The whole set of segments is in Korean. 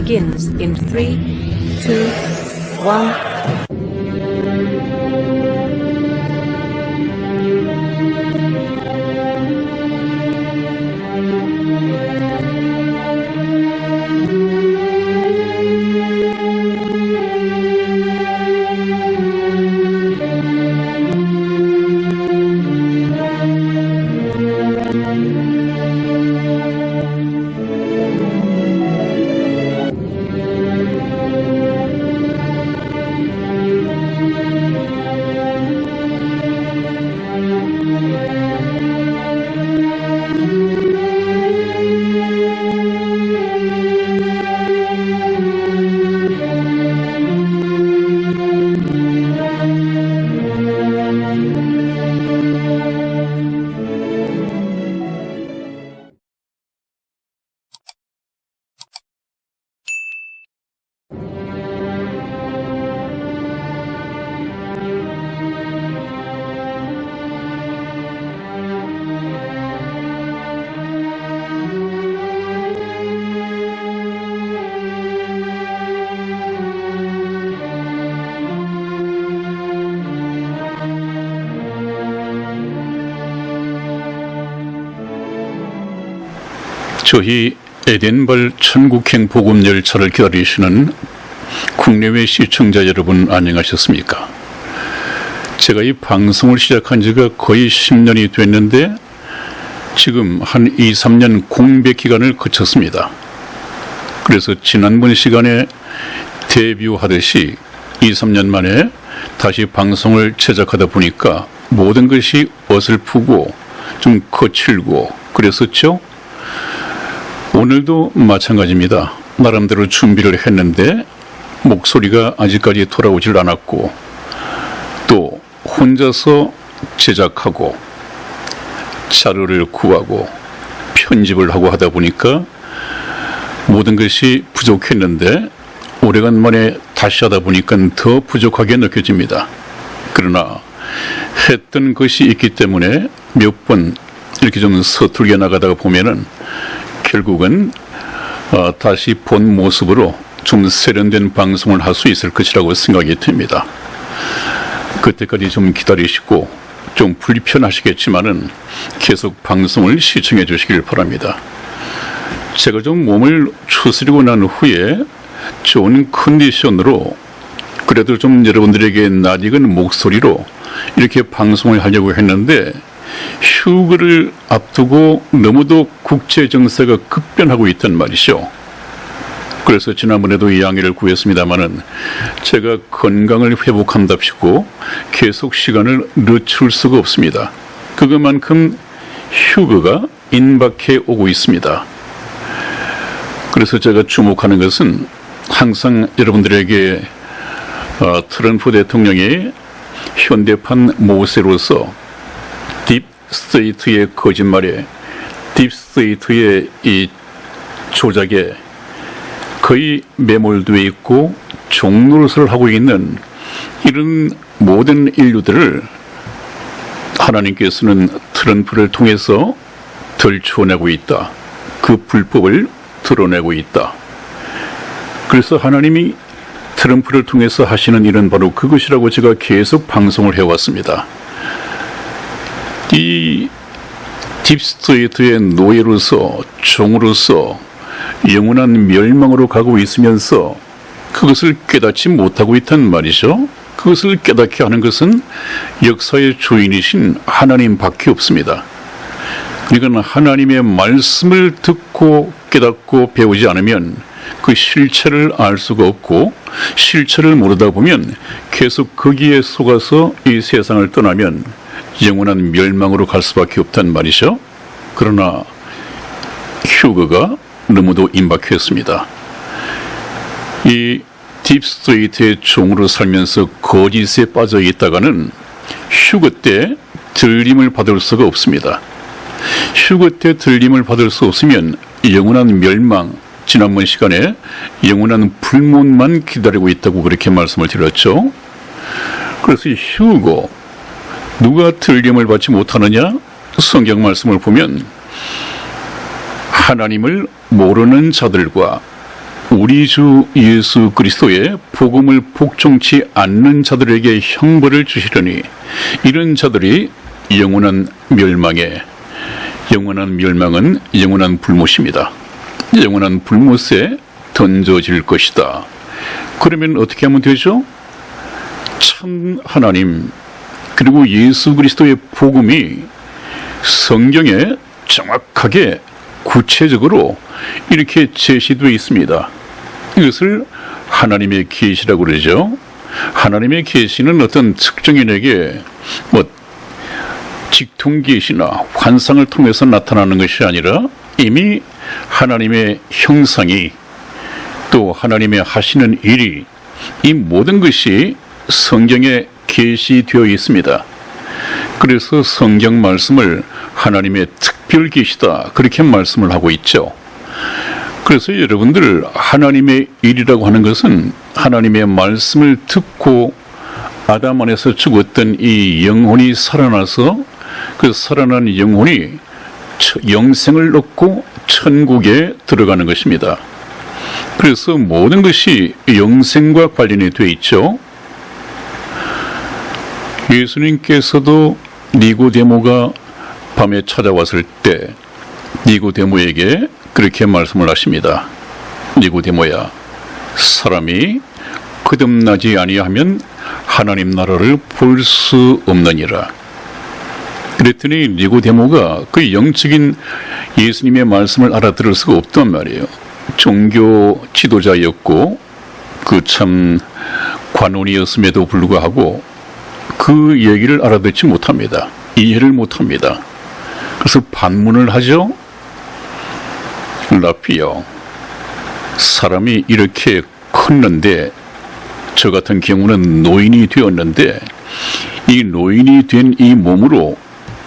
begins in 3, 2, 1. 저희 에덴벌 천국행 복음 열차를 기다리시는 국내외 시청자 여러분 안녕하셨습니까? 제가 이 방송을 시작한 지가 거의 10년이 됐는데 지금 한 2, 3년 공백 기간을 거쳤습니다. 그래서 지난번 시간에 데뷔하듯이 2, 3년 만에 다시 방송을 제작하다 보니까 모든 것이 어설프고 좀 거칠고 그랬었죠? 오늘도 마찬가지입니다. 나름대로 준비를 했는데 목소리가 아직까지 돌아오질 않았고 또 혼자서 제작하고 자료를 구하고 편집을 하고 하다 보니까 모든 것이 부족했는데 오래간만에 다시 하다 보니까 더 부족하게 느껴집니다. 그러나 했던 것이 있기 때문에 몇 번 이렇게 좀 서툴게 나가다가 보면은 결국은 다시 본 모습으로 좀 세련된 방송을 할 수 있을 것이라고 생각이 듭니다. 그때까지 좀 기다리시고 좀 불편하시겠지만은 계속 방송을 시청해 주시길 바랍니다. 제가 좀 몸을 추스리고 난 후에 좋은 컨디션으로 그래도 좀 여러분들에게 낯익은 목소리로 이렇게 방송을 하려고 했는데 휴가를 앞두고 너무도 국제 정세가 급변하고 있단 말이죠. 그래서 지난번에도 양해를 구했습니다마는 제가 건강을 회복한답시고 계속 시간을 늦출 수가 없습니다. 그것만큼 휴가가 임박해 오고 있습니다. 그래서 제가 주목하는 것은 항상 여러분들에게 트럼프 대통령이 현대판 모세로서 딥스테이트의 거짓말에 딥스테이트의 이 조작에 거의 매몰되어 있고 종노릇을 하고 있는 이런 모든 인류들을 하나님께서는 트럼프를 통해서 들춰내고 있다. 그 불법을 드러내고 있다. 그래서 하나님이 트럼프를 통해서 하시는 일은 바로 그것이라고 제가 계속 방송을 해왔습니다. 이 딥스테이트의 노예로서 종으로서 영원한 멸망으로 가고 있으면서 그것을 깨닫지 못하고 있단 말이죠. 그것을 깨닫게 하는 것은 역사의 주인이신 하나님밖에 없습니다. 그러니까 하나님의 말씀을 듣고 깨닫고 배우지 않으면 그 실체를 알 수가 없고 실체를 모르다 보면 계속 거기에 속아서 이 세상을 떠나면 영원한 멸망으로 갈 수밖에 없단 말이죠. 그러나 휴가가 너무도 임박했습니다. 이 딥스테이트의 종으로 살면서 거짓에 빠져 있다가는 휴가 때 들림을 받을 수가 없습니다. 휴가 때 들림을 받을 수 없으면 영원한 멸망, 지난번 시간에 영원한 불문만 기다리고 있다고 그렇게 말씀을 드렸죠. 그래서 이 휴거, 누가 들림을 받지 못하느냐? 성경 말씀을 보면 하나님을 모르는 자들과 우리 주 예수 그리스도의 복음을 복종치 않는 자들에게 형벌을 주시려니 이런 자들이 영원한 멸망은 영원한 불못입니다. 영원한 불못에 던져질 것이다. 그러면 어떻게 하면 되죠? 참 하나님 그리고 예수 그리스도의 복음이 성경에 정확하게 구체적으로 이렇게 제시되어 있습니다. 이것을 하나님의 계시라고 그러죠. 하나님의 계시는 어떤 특정인에게 직통 계시나 환상을 통해서 나타나는 것이 아니라 이미 하나님의 형상이 또 하나님의 하시는 일이 이 모든 것이 성경에 계시되어 있습니다. 그래서 성경 말씀을 하나님의 특별 계시다 그렇게 말씀을 하고 있죠. 그래서 여러분들 하나님의 일이라고 하는 것은 하나님의 말씀을 듣고 아담 안에서 죽었던 이 영혼이 살아나서 그 살아난 영혼이 영생을 얻고 천국에 들어가는 것입니다. 그래서 모든 것이 영생과 관련이 되어 있죠. 예수님께서도 니고데모가 밤에 찾아왔을 때 니고데모에게 그렇게 말씀을 하십니다. 니고데모야, 사람이 거듭나지 아니하면 하나님 나라를 볼 수 없느니라. 그랬더니 니고데모가 그 영적인 예수님의 말씀을 알아들을 수가 없단 말이에요. 종교 지도자였고 그 참 관원이었음에도 불구하고 그 얘기를 알아듣지 못합니다. 이해를 못합니다. 그래서 반문을 하죠. 라피요, 사람이 이렇게 컸는데 저 같은 경우는 노인이 되었는데 이 노인이 된 이 몸으로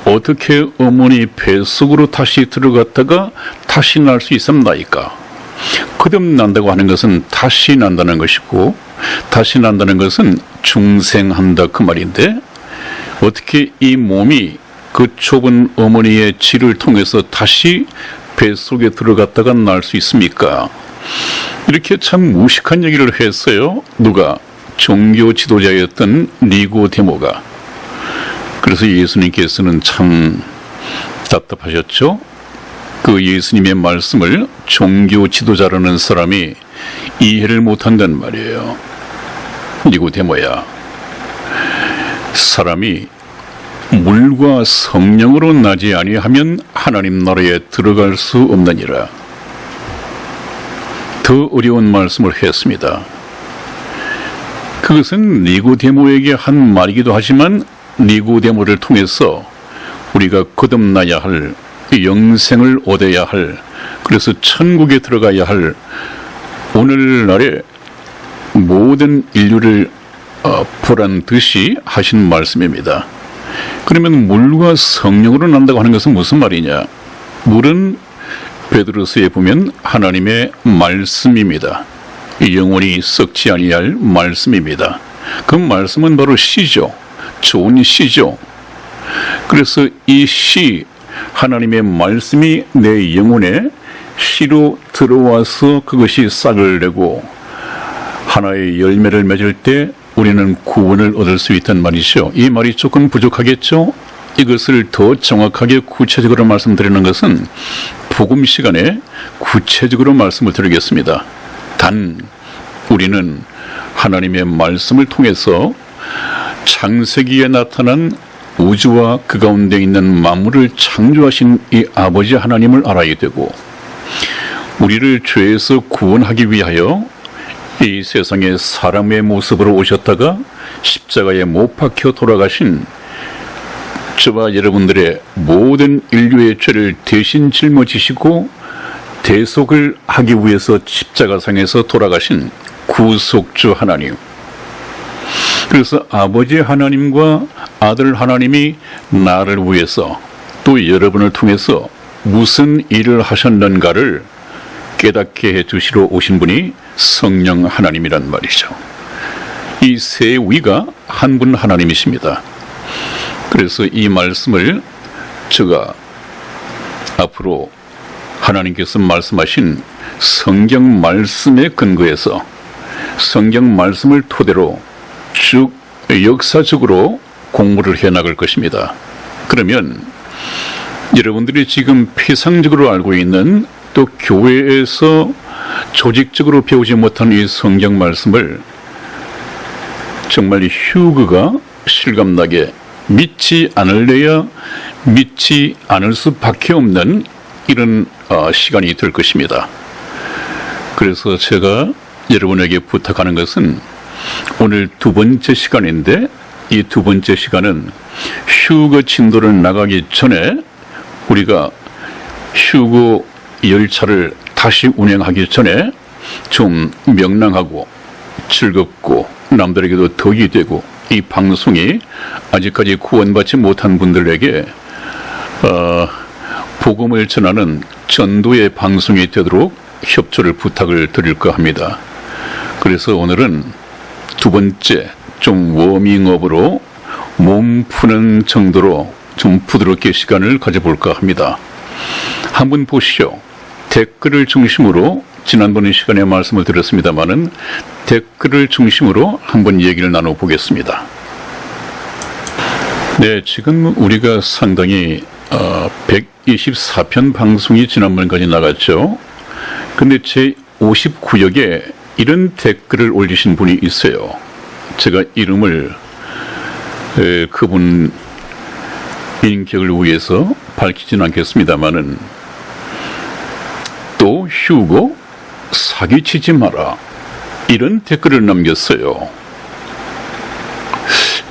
어떻게 어머니 뱃속으로 다시 들어갔다가 다시 날 수 있습니까? 거듭난다고 하는 것은 다시 난다는 것이고 다시 난다는 것은 중생한다 그 말인데 어떻게 이 몸이 그 좁은 어머니의 질을 통해서 다시 뱃속에 들어갔다가 날 수 있습니까? 이렇게 참 무식한 얘기를 했어요. 누가? 종교 지도자였던 니고데모가. 그래서 예수님께서는 참 답답하셨죠. 그 예수님의 말씀을 종교 지도자라는 사람이 이해를 못한단 말이에요. 니고데모야, 사람이 물과 성령으로 나지 아니하면 하나님 나라에 들어갈 수 없느니라. 더 어려운 말씀을 했습니다. 그것은 니고데모에게 한 말이기도 하지만 니고데모를 통해서 우리가 거듭나야 할 영생을 얻어야 할 그래서 천국에 들어가야 할 오늘날의 모든 인류를 보란 듯이 하신 말씀입니다. 그러면 물과 성령으로 난다고 하는 것은 무슨 말이냐? 물은 베드로서에 보면 하나님의 말씀입니다. 영원히 썩지 아니할 말씀입니다. 그 말씀은 바로 씨죠. 좋은 씨죠. 그래서 이 씨, 하나님의 말씀이 내 영혼에 씨로 들어와서 그것이 싹을 내고 하나의 열매를 맺을 때 우리는 구원을 얻을 수 있단 말이죠. 이 말이 조금 부족하겠죠? 이것을 더 정확하게 구체적으로 말씀드리는 것은 복음 시간에 구체적으로 말씀을 드리겠습니다. 단 우리는 하나님의 말씀을 통해서 창세기에 나타난 우주와 그 가운데 있는 만물을 창조하신 이 아버지 하나님을 알아야 되고 우리를 죄에서 구원하기 위하여 이 세상에 사람의 모습으로 오셨다가 십자가에 못 박혀 돌아가신 저와 여러분들의 모든 인류의 죄를 대신 짊어지시고 대속을 하기 위해서 십자가상에서 돌아가신 구속주 하나님. 그래서 아버지 하나님과 아들 하나님이 나를 위해서 또 여러분을 통해서 무슨 일을 하셨는가를 깨닫게 해주시러 오신 분이 성령 하나님이란 말이죠. 이 세 위가 한 분 하나님이십니다. 그래서 이 말씀을 제가 앞으로 하나님께서 말씀하신 성경 말씀에 근거해서 성경 말씀을 토대로 쭉 역사적으로 공부를 해나갈 것입니다. 그러면 여러분들이 지금 피상적으로 알고 있는 또 교회에서 조직적으로 배우지 못한 이 성경 말씀을 정말 휴거가 실감나게 믿지 않을래야 믿지 않을 수밖에 없는 이런 시간이 될 것입니다. 그래서 제가 여러분에게 부탁하는 것은 오늘 두 번째 시간인데 이 두 번째 시간은 휴거 진도를 나가기 전에 우리가 휴거 열차를 다시 운행하기 전에 좀 명랑하고 즐겁고 남들에게도 덕이 되고 이 방송이 아직까지 구원받지 못한 분들에게 복음을 전하는 전도의 방송이 되도록 협조를 부탁을 드릴까 합니다. 그래서 오늘은 두 번째 좀 워밍업으로 몸 푸는 정도로 좀 부드럽게 시간을 가져볼까 합니다. 한번 보시죠. 댓글을 중심으로 지난번 시간에 말씀을 드렸습니다마는 댓글을 중심으로 한번 얘기를 나눠보겠습니다. 네, 지금 우리가 상당히 124편 방송이 지난번까지 나갔죠. 근데 제 59역에 이런 댓글을 올리신 분이 있어요. 제가 이름을 그분 인격을 위해서 밝히지는 않겠습니다마는 또 휴거 사기치지 마라 이런 댓글을 남겼어요.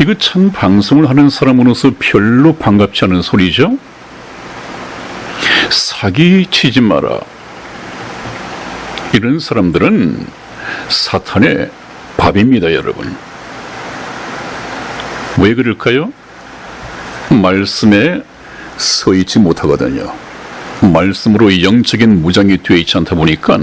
이거 참 방송을 하는 사람으로서 별로 반갑지 않은 소리죠. 사기치지 마라. 이런 사람들은 사탄의 밥입니다, 여러분. 왜 그럴까요? 말씀에 서 있지 못하거든요. 말씀으로 영적인 무장이 되어 있지 않다 보니까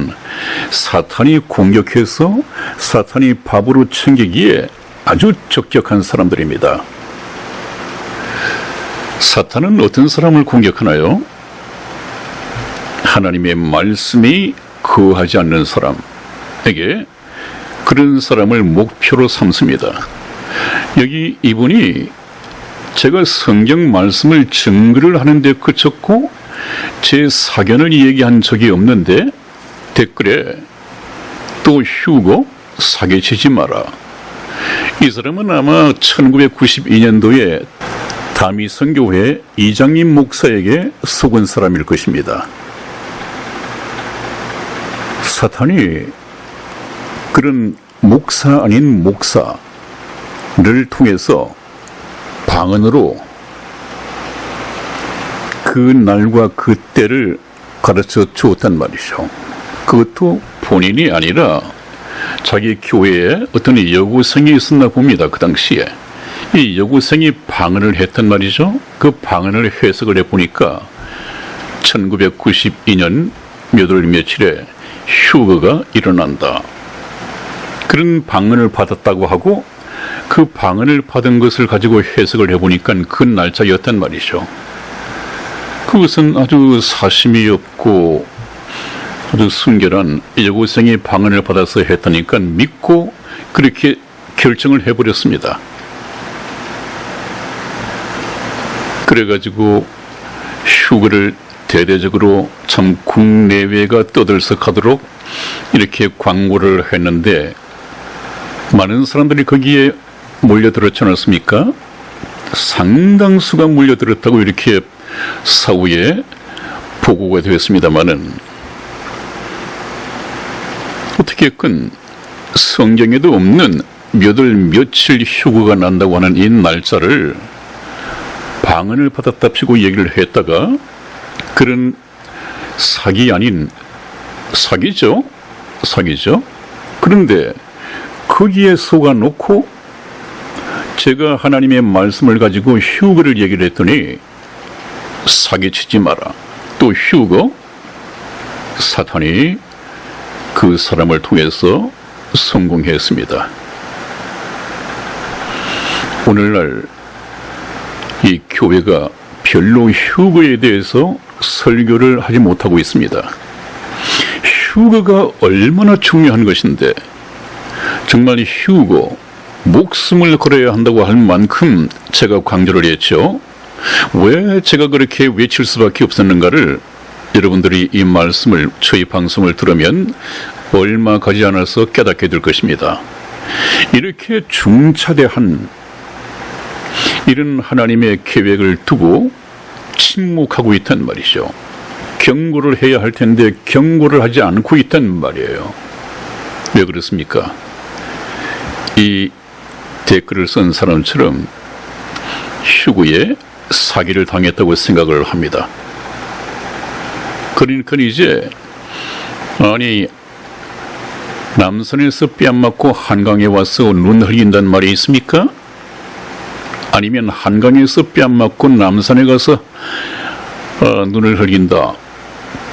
사탄이 공격해서 사탄이 밥으로 챙기기에 아주 적격한 사람들입니다. 사탄은 어떤 사람을 공격하나요? 하나님의 말씀이 거하지 않는 사람에게 그런 사람을 목표로 삼습니다. 여기 이분이 제가 성경 말씀을 증거를 하는데 그쳤고 제 사견을 얘기한 적이 없는데 댓글에 또 휴거 사기치지 마라. 이 사람은 아마 1992년도에 다미선교회 이장님 목사에게 속은 사람일 것입니다. 사탄이 그런 목사 아닌 목사를 통해서 방언으로 그 날과 그 때를 가르쳐 주었단 말이죠. 그것도 본인이 아니라 자기 교회에 어떤 여고생이 있었나 봅니다. 그 당시에 이 여고생이 방언을 했단 말이죠. 그 방언을 해석을 해보니까 1992년 몇 월 며칠에 휴거가 일어난다. 그런 방언을 받았다고 하고 그 방언을 받은 것을 가지고 해석을 해보니까 그 날짜였단 말이죠. 그것은 아주 사심이 없고 아주 순결한 여고생이 방언을 받아서 했다니까 믿고 그렇게 결정을 해버렸습니다. 그래가지고 휴거를 대대적으로 참 국내외가 떠들썩하도록 이렇게 광고를 했는데 많은 사람들이 거기에 몰려들었지 않았습니까? 상당수가 몰려들었다고 이렇게 사후에 보고가 되었습니다마는 어떻게든 성경에도 없는 몇 월 며칠 휴거가 난다고 하는 이 날짜를 방언을 받았답시고 얘기를 했다가 그런 사기 아닌 사기죠. 그런데 거기에 속아놓고 제가 하나님의 말씀을 가지고 휴거를 얘기를 했더니 사기치지 마라. 또 휴거 사탄이 그 사람을 통해서 성공했습니다. 오늘날 이 교회가 별로 휴거에 대해서 설교를 하지 못하고 있습니다. 휴거가 얼마나 중요한 것인데 정말 휴거, 목숨을 걸어야 한다고 할 만큼 제가 강조를 했죠. 왜 제가 그렇게 외칠 수밖에 없었는가를 여러분들이 이 말씀을, 저희 방송을 들으면 얼마 가지 않아서 깨닫게 될 것입니다. 이렇게 중차대한 이런 하나님의 계획을 두고 침묵하고 있단 말이죠. 경고를 해야 할 텐데 경고를 하지 않고 있단 말이에요. 왜 그렇습니까? 이 댓글을 쓴 사람처럼 휴거에 사기를 당했다고 생각을 합니다. 그러니까 이제 아니 남산에서 뺨 맞고 한강에 와서 눈 흘린단 말이 있습니까? 아니면 한강에서 뺨 맞고 남산에 가서 눈을 흘린다.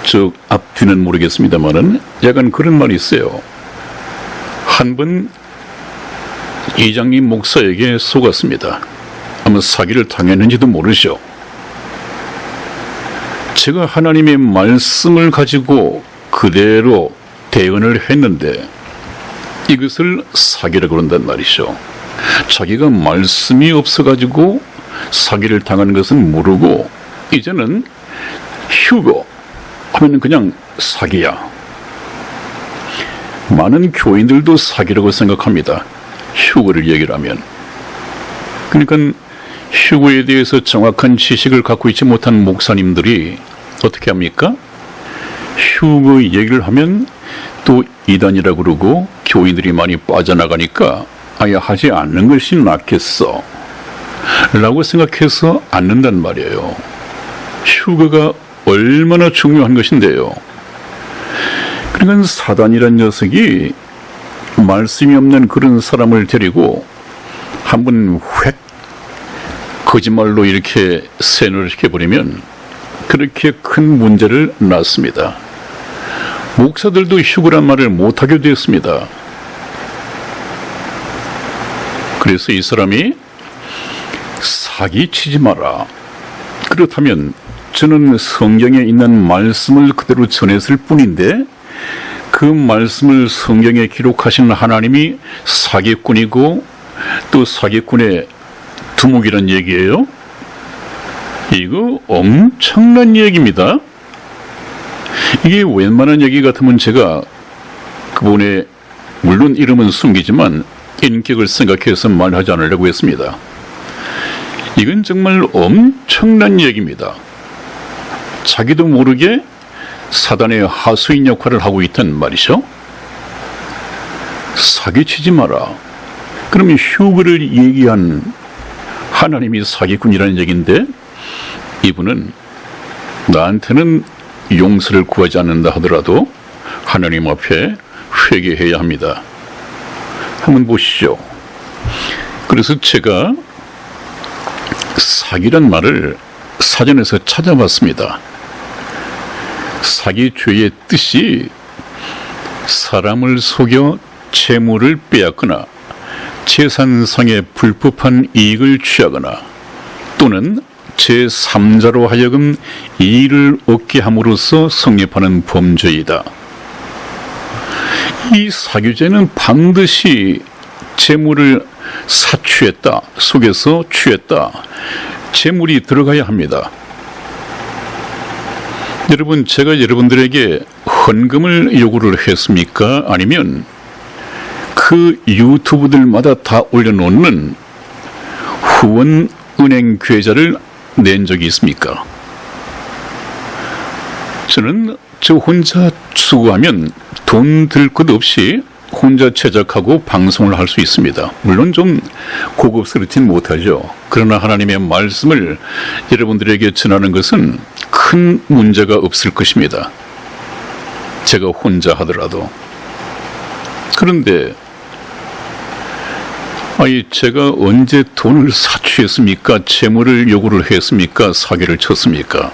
즉 앞뒤는 모르겠습니다만은 약간 그런 말이 있어요. 한 번 이장님 목사에게 속았습니다. 아마 사기를 당했는지도 모르죠. 제가 하나님의 말씀을 가지고 그대로 대언을 했는데 이것을 사기라고 그런단 말이죠. 자기가 말씀이 없어가지고 사기를 당한 것은 모르고 이제는 휴거 하면 그냥 사기야. 많은 교인들도 사기라고 생각합니다. 휴거를 얘기를 하면. 그러니까 휴거에 대해서 정확한 지식을 갖고 있지 못한 목사님들이 어떻게 합니까? 휴거 얘기를 하면 또 이단이라고 그러고 교인들이 많이 빠져나가니까 아예 하지 않는 것이 낫겠어 라고 생각해서 않는단 말이에요. 휴거가 얼마나 중요한 것인데요. 그러니까 사단이란 녀석이 말씀이 없는 그런 사람을 데리고 한번 획 거짓말로 이렇게 세뇌를 시켜버리면 그렇게 큰 문제를 낳습니다. 목사들도 휴거란 말을 못하게 되었습니다. 그래서 이 사람이 사기치지 마라. 그렇다면 저는 성경에 있는 말씀을 그대로 전했을 뿐인데 그 말씀을 성경에 기록하신 하나님이 사기꾼이고 또 사기꾼의 두목이란 얘기예요. 이거 엄청난 얘기입니다. 이게 웬만한 얘기 같으면 제가 그분의 물론 이름은 숨기지만 인격을 생각해서 말하지 않으려고 했습니다. 이건 정말 엄청난 얘기입니다. 자기도 모르게 사단의 하수인 역할을 하고 있단 말이죠. 사기치지 마라. 그러면 휴거를 얘기한 하나님이 사기꾼이라는 얘기인데 이분은 나한테는 용서를 구하지 않는다 하더라도 하나님 앞에 회개해야 합니다. 한번 보시죠. 그래서 제가 사기란 말을 사전에서 찾아봤습니다. 사기죄의 뜻이 사람을 속여 재물을 빼앗거나 재산상의 불법한 이익을 취하거나 또는 제3자로 하여금 이익을 얻게 함으로써 성립하는 범죄이다. 이 사기죄는 반드시 재물을 사취했다, 속여서 취했다, 재물이 들어가야 합니다. 여러분, 제가 여러분들에게 헌금을 요구를 했습니까? 아니면 그 유튜브들마다 다 올려놓는 후원 은행 계좌를 낸 적이 있습니까? 저는 저 혼자 수고하면 돈 들 것 없이 혼자 제작하고 방송을 할 수 있습니다. 물론 좀 고급스럽진 못하죠. 그러나 하나님의 말씀을 여러분들에게 전하는 것은 큰 문제가 없을 것입니다. 제가 혼자 하더라도. 그런데 제가 언제 돈을 사취했습니까? 재물을 요구를 했습니까? 사기를 쳤습니까?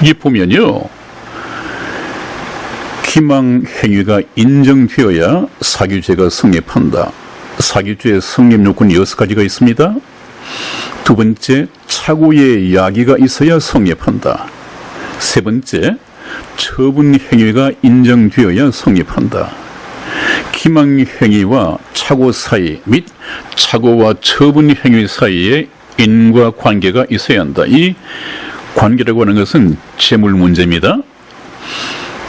이게 보면요, 기망 행위가 인정되어야 사기죄가 성립한다. 사기죄의 성립 요건이 6가지가 있습니다. 두 번째, 착오의 야기가 있어야 성립한다. 세 번째, 처분 행위가 인정되어야 성립한다. 기망 행위와 착오 사이 및 착오와 처분 행위 사이에 인과 관계가 있어야 한다. 이 관계라고 하는 것은 재물 문제입니다.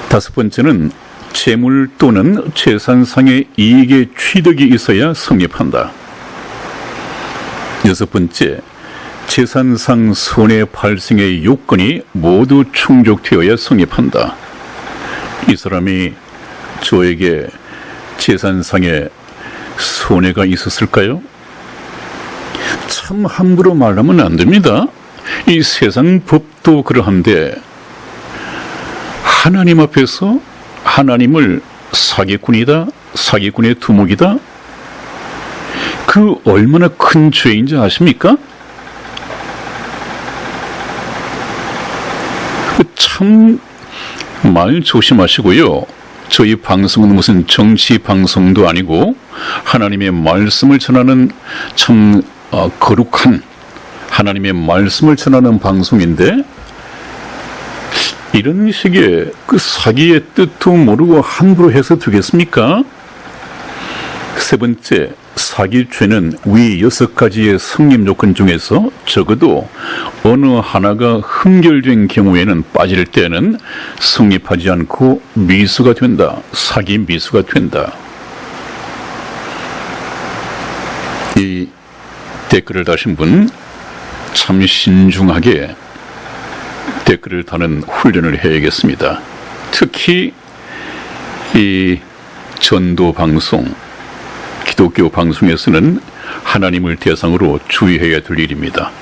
다섯 번째는 재물 또는 재산상의 이익의 취득이 있어야 성립한다. 여섯 번째, 재산상 손해 발생의 요건이 모두 충족되어야 성립한다. 이 사람이 저에게 재산상의 손해가 있었을까요? 참 함부로 말하면 안 됩니다. 이 세상 법도 그러한데 하나님 앞에서 하나님을 사기꾼이다, 사기꾼의 두목이다, 그 얼마나 큰 죄인지 아십니까? 참 말 조심하시고요. 저희 방송은 무슨 정치 방송도 아니고 하나님의 말씀을 전하는 참 거룩한 하나님의 말씀을 전하는 방송인데 이런 식의 그 사기의 뜻도 모르고 함부로 해서 되겠습니까? 세 번째, 사기죄는 위 6가지의 성립 요건 중에서 적어도 어느 하나가 흠결된 경우에는 빠질 때는 성립하지 않고 미수가 된다. 사기 미수가 된다. 이 댓글을 다신 분 참 신중하게 댓글을 다는 훈련을 해야겠습니다. 특히 이 전도 방송, 기독교 방송에서는 하나님을 대상으로 주의해야 될 일입니다.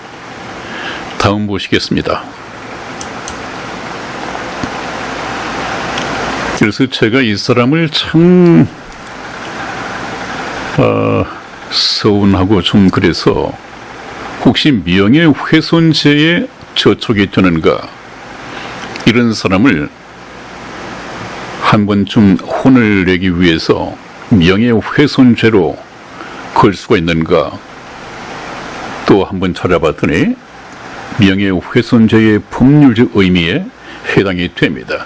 다음 보시겠습니다. 그래서 제가 이 사람을 참 서운하고 좀 그래서 혹시 명예훼손죄에 저촉이 되는가, 이런 사람을 한 번쯤 혼을 내기 위해서 명예훼손죄로 걸 수가 있는가 또 한 번 찾아봤더니 명예훼손죄의 법률적 의미에 해당이 됩니다.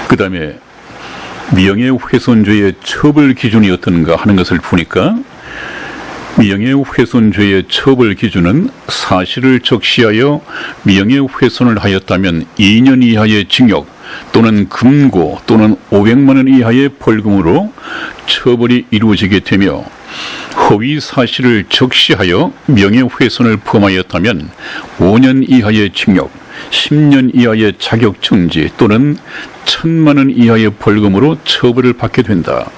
그 다음에 명예훼손죄의 처벌 기준이 어떤가 하는 것을 보니까 명예훼손죄의 처벌 기준은 사실을 적시하여 명예훼손을 하였다면 2년 이하의 징역 또는 금고 또는 500만 원 이하의 벌금으로 처벌이 이루어지게 되며 허위 사실을 적시하여 명예훼손을 범하였다면 5년 이하의 징역, 10년 이하의 자격정지 또는 1,000만 원 이하의 벌금으로 처벌을 받게 된다.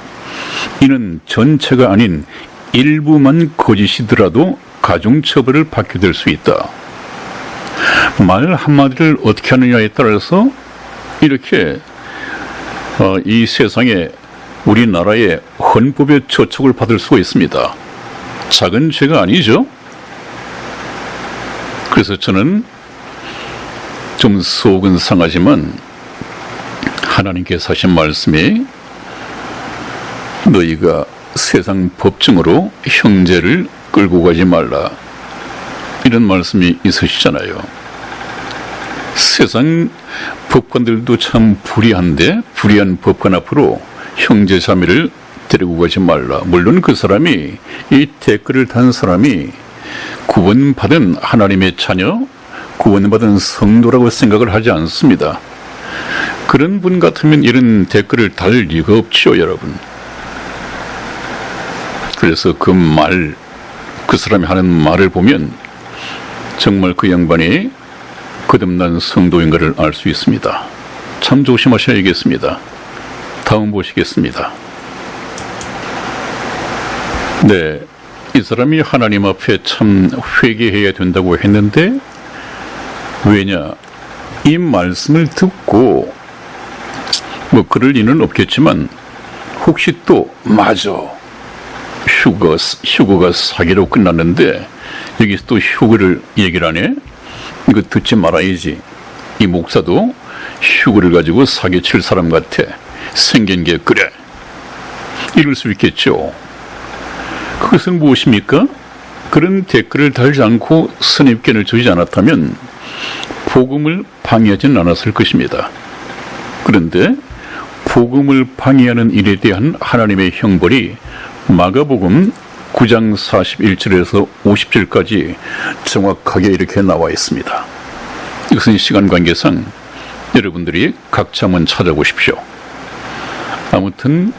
이는 전체가 아닌 일부만 거짓이더라도 가중처벌을 받게 될 수 있다. 말 한마디를 어떻게 하느냐에 따라서 이렇게 이 세상에 우리나라의 헌법의 저촉을 받을 수가 있습니다. 작은 죄가 아니죠. 그래서 저는 좀 속은 상하지만 하나님께서 하신 말씀이 너희가 세상 법정으로 형제를 끌고 가지 말라, 이런 말씀이 있으시잖아요. 세상 법관들도 참 불의한데 불의한 법관 앞으로 형제 자매를 데리고 가지 말라. 물론 그 사람이, 이 댓글을 단 사람이 구원받은 하나님의 자녀, 구원받은 성도라고 생각을 하지 않습니다. 그런 분 같으면 이런 댓글을 달 리가 없죠, 여러분. 그래서 그 말, 그 사람이 하는 말을 보면 정말 그 양반이 거듭난 성도인가를 알 수 있습니다. 참 조심하셔야겠습니다. 다음 보시겠습니다. 네, 이 사람이 하나님 앞에 참 회개해야 된다고 했는데 왜냐, 이 말씀을 듣고 뭐 그럴 리는 없겠지만 혹시 또 맞아, 휴거가 사기로 끝났는데 여기서 또 휴거를 얘기를 하네? 이거 듣지 말아야지. 이 목사도 휴거를 가지고 사기칠 사람 같아. 생긴 게 그래. 이럴 수 있겠죠. 그것은 무엇입니까? 그런 댓글을 달지 않고 선입견을 주지 않았다면 복음을 방해하진 않았을 것입니다. 그런데 복음을 방해하는 일에 대한 하나님의 형벌이 마가복음 9장 41절에서 50절까지 정확하게 이렇게 나와 있습니다. 이것은 시간 관계상 여러분들이 각자 한번 찾아보십시오. 아무튼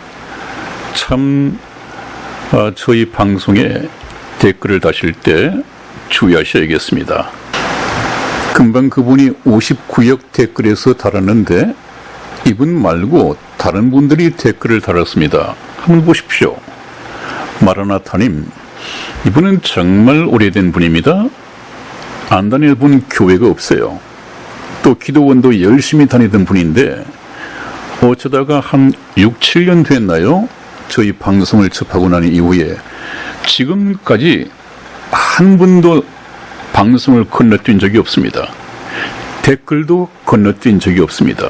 참 저희 방송에 댓글을 다실 때 주의하셔야겠습니다. 금방 그분이 59역 댓글에서 달았는데 이분 말고 다른 분들이 댓글을 달았습니다. 한번 보십시오. 마라나타님, 이분은 정말 오래된 분입니다. 안 다닐 분 교회가 없어요. 또 기도원도 열심히 다니던 분인데 어쩌다가 한 6, 7년 됐나요? 저희 방송을 접하고 난 이후에 지금까지 한 분도 방송을 건너뛴 적이 없습니다. 댓글도 건너뛴 적이 없습니다.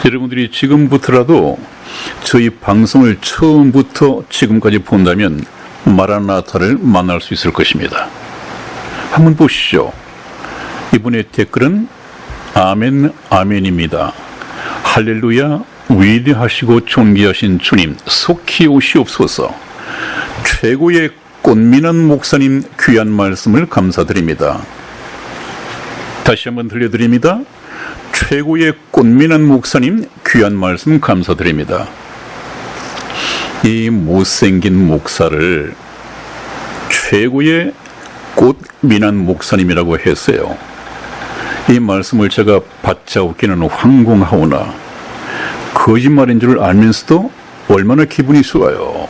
여러분들이 지금부터라도 저희 방송을 처음부터 지금까지 본다면 마라나타를 만날 수 있을 것입니다. 한번 보시죠. 이분의 댓글은 아멘 아멘입니다. 할렐루야, 위대하시고 존귀하신 주님 속히 오시옵소서. 최고의 꽃미남 목사님 귀한 말씀을 감사드립니다. 다시 한번 들려드립니다. 최고의 꽃미남 목사님 귀한 말씀 감사드립니다. 이 못생긴 목사를 최고의 꽃미남 목사님이라고 했어요. 이 말씀을 제가 받자웃기는 황공하오나 거짓말인 줄 알면서도 얼마나 기분이 좋아요.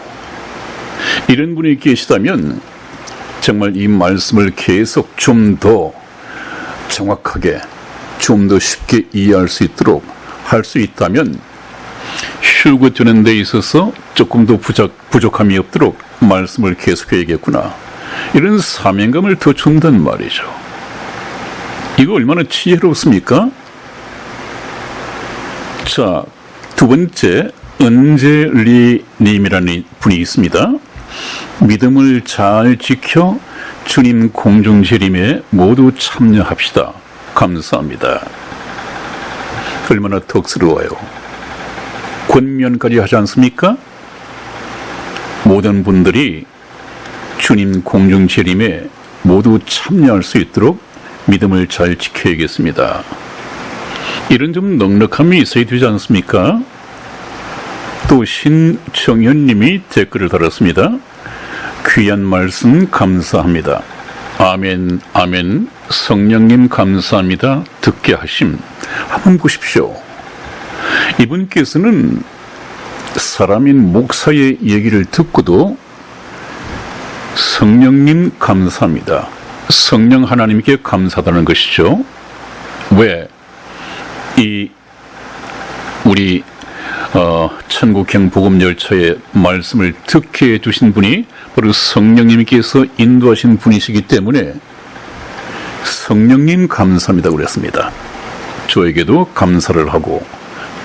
이런 분이 계시다면 정말 이 말씀을 계속 좀 더 정확하게 좀 더 쉽게 이해할 수 있도록 할 수 있다면 휴고 주는 데 있어서 조금 더 부족함이 없도록 말씀을 계속해야겠구나. 이런 사명감을 더 준단 말이죠. 이거 얼마나 지혜롭습니까? 자, 두 번째 은재리 님이라는 분이 있습니다. 믿음을 잘 지켜 주님 공중재림에 모두 참여합시다. 감사합니다. 얼마나 덕스러워요. 권면까지 하지 않습니까? 모든 분들이 주님 공중재림에 모두 참여할 수 있도록 믿음을 잘 지켜야겠습니다. 이런 좀 넉넉함이 있어야 되지 않습니까? 또 신정현님이 댓글을 달았습니다. 귀한 말씀 감사합니다. 아멘 아멘. 성령님 감사합니다. 듣게 하심. 한번 보십시오. 이분께서는 사람인 목사의 얘기를 듣고도 성령님 감사합니다. 성령 하나님께 감사하다는 것이죠. 왜? 우리 천국행 복음열차의 말씀을 듣게 해주신 분이 바로 성령님께서 인도하신 분이시기 때문에 성령님 감사합니다 그랬습니다. 저에게도 감사를 하고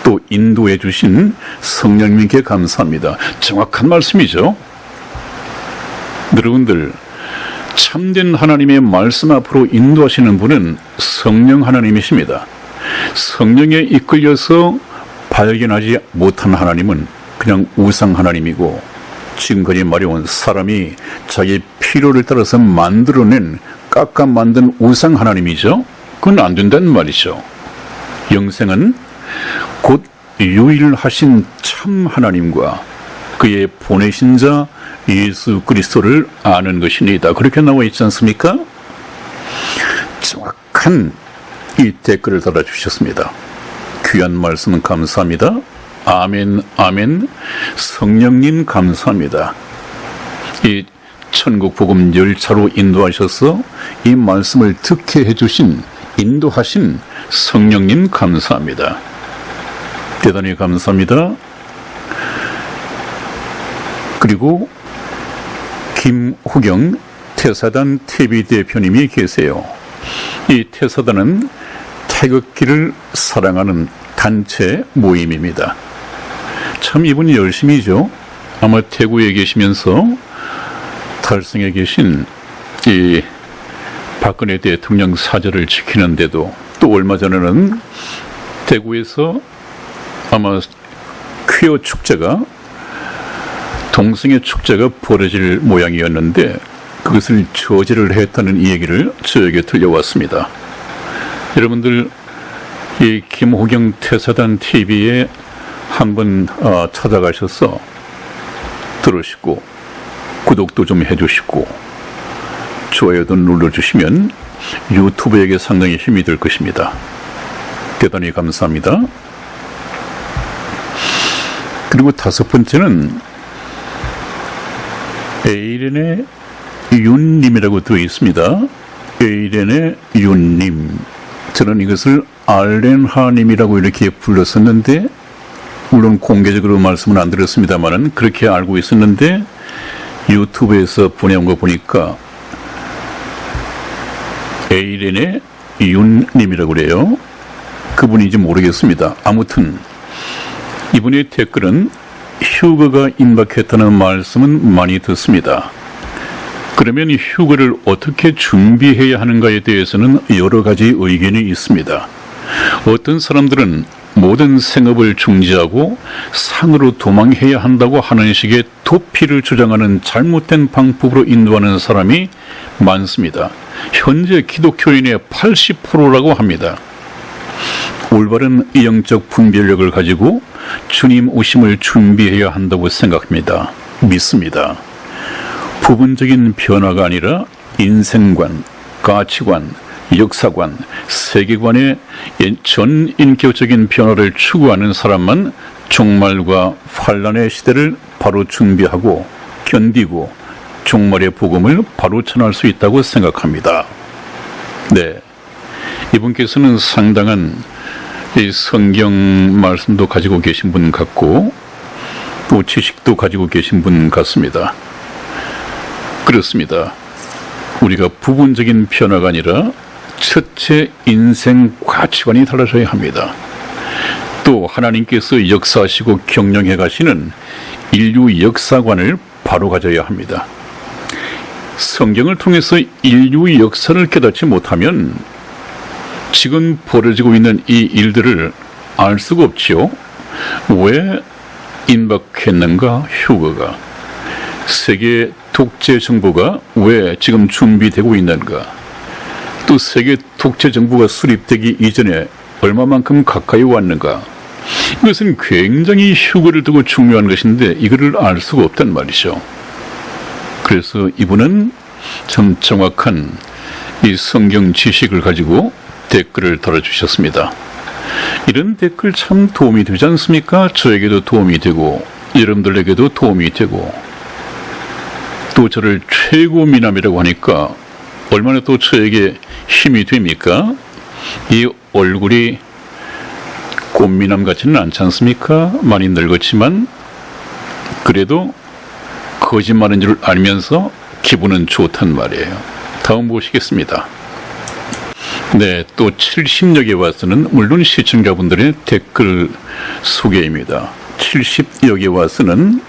또 인도해 주신 성령님께 감사합니다. 정확한 말씀이죠. 여러분들, 참된 하나님의 말씀 앞으로 인도하시는 분은 성령 하나님이십니다. 성령에 이끌려서 발견하지 못한 하나님은 그냥 우상 하나님이고 지금까지 말해온 사람이 자기 필요를 따라서 만들어낸 깎아 만든 우상 하나님이죠. 그건 안 된다는 말이죠. 영생은 곧 유일하신 참 하나님과 그의 보내신 자 예수 그리스도를 아는 것이니다. 그렇게 나와 있지 않습니까? 정확한 이 댓글을 달아주셨습니다. 귀한 말씀 감사합니다. 아멘 아멘. 성령님 감사합니다. 이 천국 복음 열차로 인도하셔서 이 말씀을 듣게 해주신 인도하신 성령님 감사합니다. 대단히 감사합니다. 그리고 김후경 태사단 TV 대표님이 계세요. 이 태사단은 태극기를 사랑하는 단체 모임입니다. 참 이분이 열심히죠. 아마 태국에 계시면서 달성에 계신 이 박근혜 대통령 사저를 지키는데도 또 얼마 전에는 대구에서 아마 퀴어 축제가 동성애 축제가 벌어질 모양이었는데 그것을 저지를 했다는 이야기를 저에게 들려왔습니다. 여러분들 이 김호경 태사단 TV에 한번 찾아가셔서 들으시고 구독도 좀 해주시고 좋아요도 눌러주시면 유튜브에게 상당히 힘이 될 것입니다. 대단히 감사합니다. 그리고 다섯 번째는 에이렌의 윤님이라고 되어 있습니다. 에이렌의 윤님. 저는 이것을 알렌하님이라고 이렇게 불렀었는데 물론 공개적으로 말씀은 안 드렸습니다만은 그렇게 알고 있었는데 유튜브에서 보내온 거 보니까 에이렌의 윤님이라고 그래요. 그분인지 모르겠습니다. 아무튼 이분의 댓글은 휴가가 임박했다는 말씀은 많이 듣습니다. 그러면 이 휴가를 어떻게 준비해야 하는가에 대해서는 여러 가지 의견이 있습니다. 어떤 사람들은 모든 생업을 중지하고 산으로 도망해야 한다고 하는 식의 도피를 주장하는 잘못된 방법으로 인도하는 사람이 많습니다. 현재 기독교인의 80%라고 합니다. 올바른 영적 분별력을 가지고 주님 오심을 준비해야 한다고 생각합니다. 믿습니다. 부분적인 변화가 아니라 인생관, 가치관, 역사관, 세계관의 전인격적인 변화를 추구하는 사람만 종말과 환란의 시대를 바로 준비하고 견디고 종말의 복음을 바로 전할 수 있다고 생각합니다. 네, 이분께서는 상당한 이 성경 말씀도 가지고 계신 분 같고 또 지식도 가지고 계신 분 같습니다. 그렇습니다. 우리가 부분적인 변화가 아니라 첫째 인생 가치관이 달라져야 합니다. 또 하나님께서 역사하시고 경영해 가시는 인류 역사관을 바로 가져야 합니다. 성경을 통해서 인류 역사를 깨닫지 못하면 지금 벌어지고 있는 이 일들을 알 수가 없지요. 왜 임박했는가 휴가가? 세계 독재 정부가 왜 지금 준비되고 있는가? 또 세계 독재 정부가 수립되기 이전에 얼마만큼 가까이 왔는가? 이것은 굉장히 휴거를 두고 중요한 것인데 이거를 알 수가 없단 말이죠. 그래서 이분은 참 정확한 이 성경 지식을 가지고 댓글을 달아주셨습니다. 이런 댓글 참 도움이 되지 않습니까? 저에게도 도움이 되고 여러분들에게도 도움이 되고 또 저를 최고 미남이라고 하니까 얼마나 또 저에게 힘이 됩니까? 이 얼굴이 꽃미남 같지는 않지 않습니까? 많이 늙었지만 그래도 거짓말인 줄 알면서 기분은 좋단 말이에요. 다음 보시겠습니다. 네, 또 70여 개 와서는 물론 시청자분들의 댓글 소개입니다. 70여 개 와서는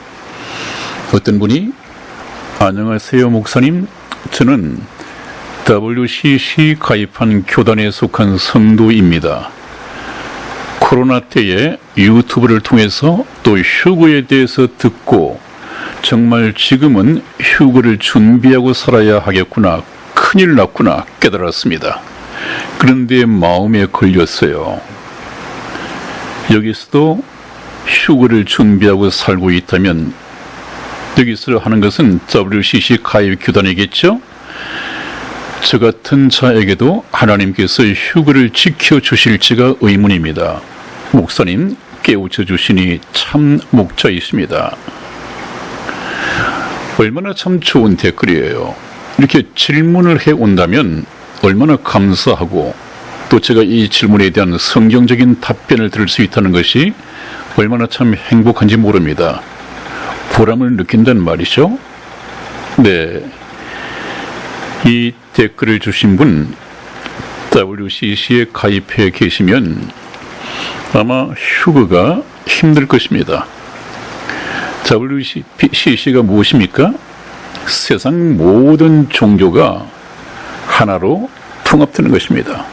어떤 분이 안녕하세요 목사님, 저는 WCC 가입한 교단에 속한 성도입니다. 코로나 때에 유튜브를 통해서 또 휴거에 대해서 듣고 정말 지금은 휴거를 준비하고 살아야 하겠구나, 큰일 났구나 깨달았습니다. 그런데 마음에 걸렸어요. 여기서도 휴거를 준비하고 살고 있다면 여기서 하는 것은 WCC 가입 교단이겠죠? 저 같은 자에게도 하나님께서 휴거를 지켜주실지가 의문입니다. 목사님 깨우쳐 주시니 참 목자이십니다. 얼마나 참 좋은 댓글이에요. 이렇게 질문을 해온다면 얼마나 감사하고 또 제가 이 질문에 대한 성경적인 답변을 들을 수 있다는 것이 얼마나 참 행복한지 모릅니다. 보람을 느낀단 말이죠. 네, 이 댓글을 주신 분 WCC에 가입해 계시면 아마 휴거가 힘들 것입니다. WCC가 무엇입니까? 세상 모든 종교가 하나로 통합되는 것입니다.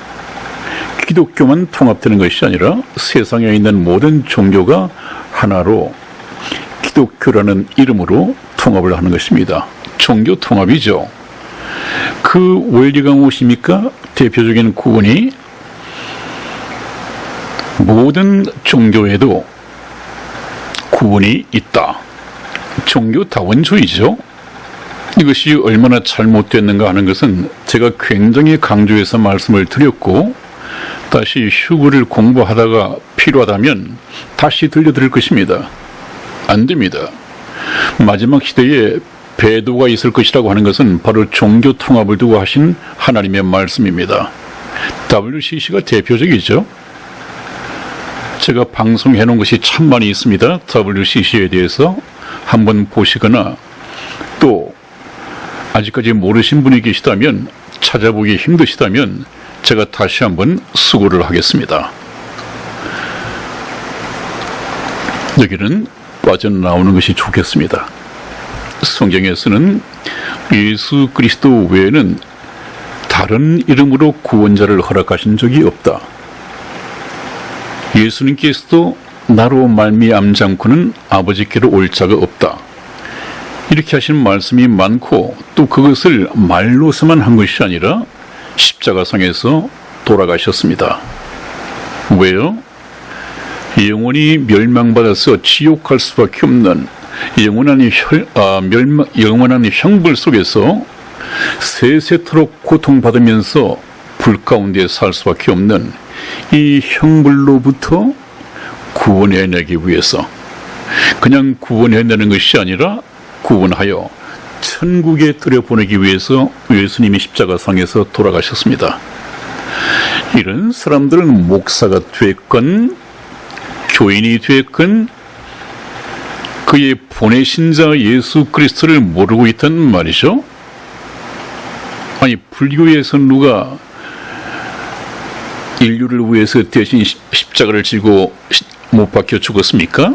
기독교만 통합되는 것이 아니라 세상에 있는 모든 종교가 하나로 기독교라는 이름으로 통합을 하는 것입니다. 종교 통합이죠. 그 원리가 무엇입니까? 대표적인 구원이 모든 종교에도 구원이 있다. 종교다원주의죠. 이것이 얼마나 잘못됐는가 하는 것은 제가 굉장히 강조해서 말씀을 드렸고 다시 휴거를 공부하다가 필요하다면 다시 들려드릴 것입니다. 안 됩니다. 마지막 시대에 배도가 있을 것이라고 하는 것은 바로 종교 통합을 두고 하신 하나님의 말씀입니다. WCC가 대표적이죠. 제가 방송해 놓은 것이 참 많이 있습니다. WCC에 대해서 한번 보시거나 또 아직까지 모르신 분이 계시다면 찾아보기 힘드시다면 제가 다시 한번 수고를 하겠습니다. 여기는 빠져나오는 것이 좋겠습니다. 성경에서는 예수 그리스도 외에는 다른 이름으로 구원자를 허락하신 적이 없다. 예수님께서도 나로 말미암지 않고는 아버지께로 올 자가 없다. 이렇게 하신 말씀이 많고 또 그것을 말로서만 한 것이 아니라 십자가상에서 돌아가셨습니다. 왜요? 영원히 멸망받아서 지옥 갈 수밖에 없는 영원한 형벌 속에서 세세토록 고통받으면서 불 가운데 살 수밖에 없는 이 형벌로부터 구원해내기 위해서 그냥 구원해내는 것이 아니라 구원하여 천국에 들여보내기 위해서 예수님이 십자가상에서 돌아가셨습니다. 이런 사람들은 목사가 됐건 교인이 됐건 그의 보내신 자 예수 그리스도를 모르고 있단 말이죠. 아니 불교에서 누가 인류를 위해서 대신 십자가를 지고 못 박혀 죽었습니까?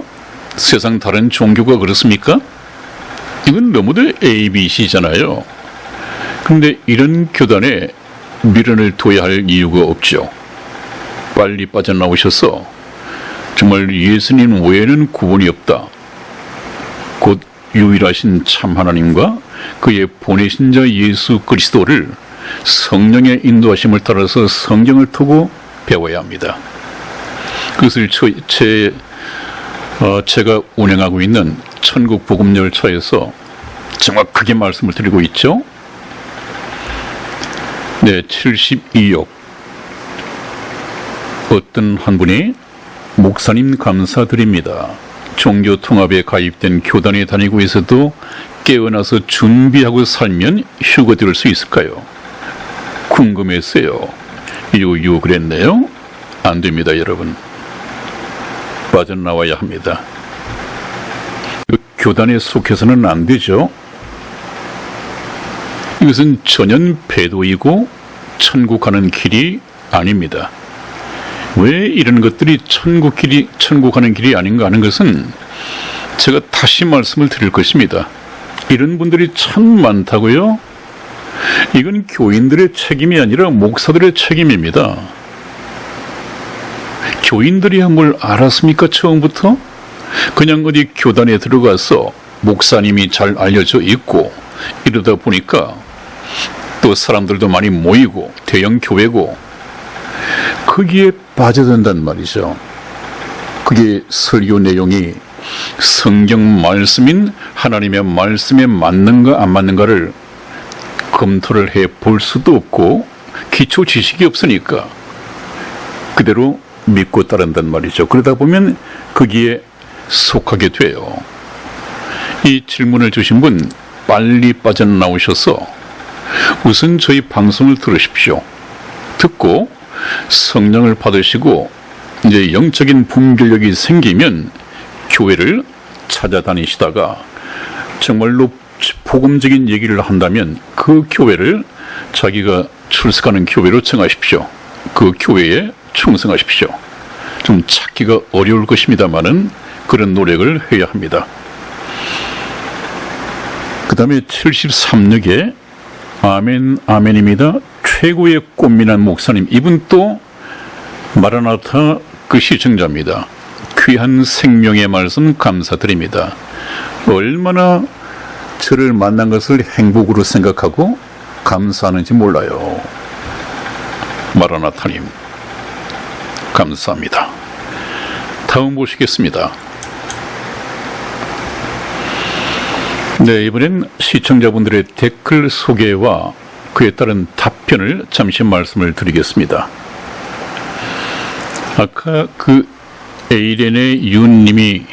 세상 다른 종교가 그렇습니까? 이건 너무도 ABC잖아요. 그런데 이런 교단에 미련을 둬야 할 이유가 없죠. 빨리 빠져나오셔서 정말 예수님 외에는 구원이 없다. 곧 유일하신 참 하나님과 그의 보내신 자 예수 그리스도를 성령의 인도하심을 따라서 성경을 두고 배워야 합니다. 그것을 제가 운행하고 있는 천국 복음 열차에서 정확하게 말씀을 드리고 있죠. 네, 72역. 어떤 한 분이 목사님 감사드립니다. 종교 통합에 가입된 교단에 다니고 있어도 깨어나서 준비하고 살면 휴거 들을 수 있을까요? 궁금했어요. 유유 그랬네요. 안 됩니다, 여러분. 빠져나와야 합니다. 교단에 속해서는 안 되죠. 이것은 전혀 배도이고 천국 가는 길이 아닙니다. 왜 이런 것들이 천국 가는 길이 아닌가 하는 것은 제가 다시 말씀을 드릴 것입니다. 이런 분들이 참 많다고요. 이건 교인들의 책임이 아니라 목사들의 책임입니다. 교인들이야 뭘 알았습니까? 처음부터? 그냥 어디 교단에 들어가서 목사님이 잘 알려져 있고 이러다 보니까 또 사람들도 많이 모이고 대형 교회고 거기에 빠져든단 말이죠. 그게 설교 내용이 성경 말씀인 하나님의 말씀에 맞는가 안 맞는가를 검토를 해 볼 수도 없고 기초 지식이 없으니까 그대로 믿고 따른단 말이죠. 그러다 보면 거기에 속하게 돼요. 이 질문을 주신 분 빨리 빠져나오셔서 우선 저희 방송을 들으십시오. 듣고 성령을 받으시고 이제 영적인 분별력이 생기면 교회를 찾아다니시다가 정말로 복음적인 얘기를 한다면 그 교회를 자기가 출석하는 교회로 정하십시오. 그 교회에 충성하십시오. 좀 찾기가 어려울 것입니다만은 그런 노력을 해야 합니다. 그 다음에 73역에 아멘 아멘입니다. 최고의 꽃미남 목사님. 이분 또 마라나타 그 시청자입니다. 귀한 생명의 말씀 감사드립니다. 얼마나 저를 만난 것을 행복으로 생각하고 감사하는지 몰라요. 마라나타님, 감사합니다. 다음 보시겠습니다. 네, 이번엔 시청자분들의 댓글 소개와 그에 따른 답변을 잠시 말씀을 드리겠습니다. 아까 그 에이렌의 윤님이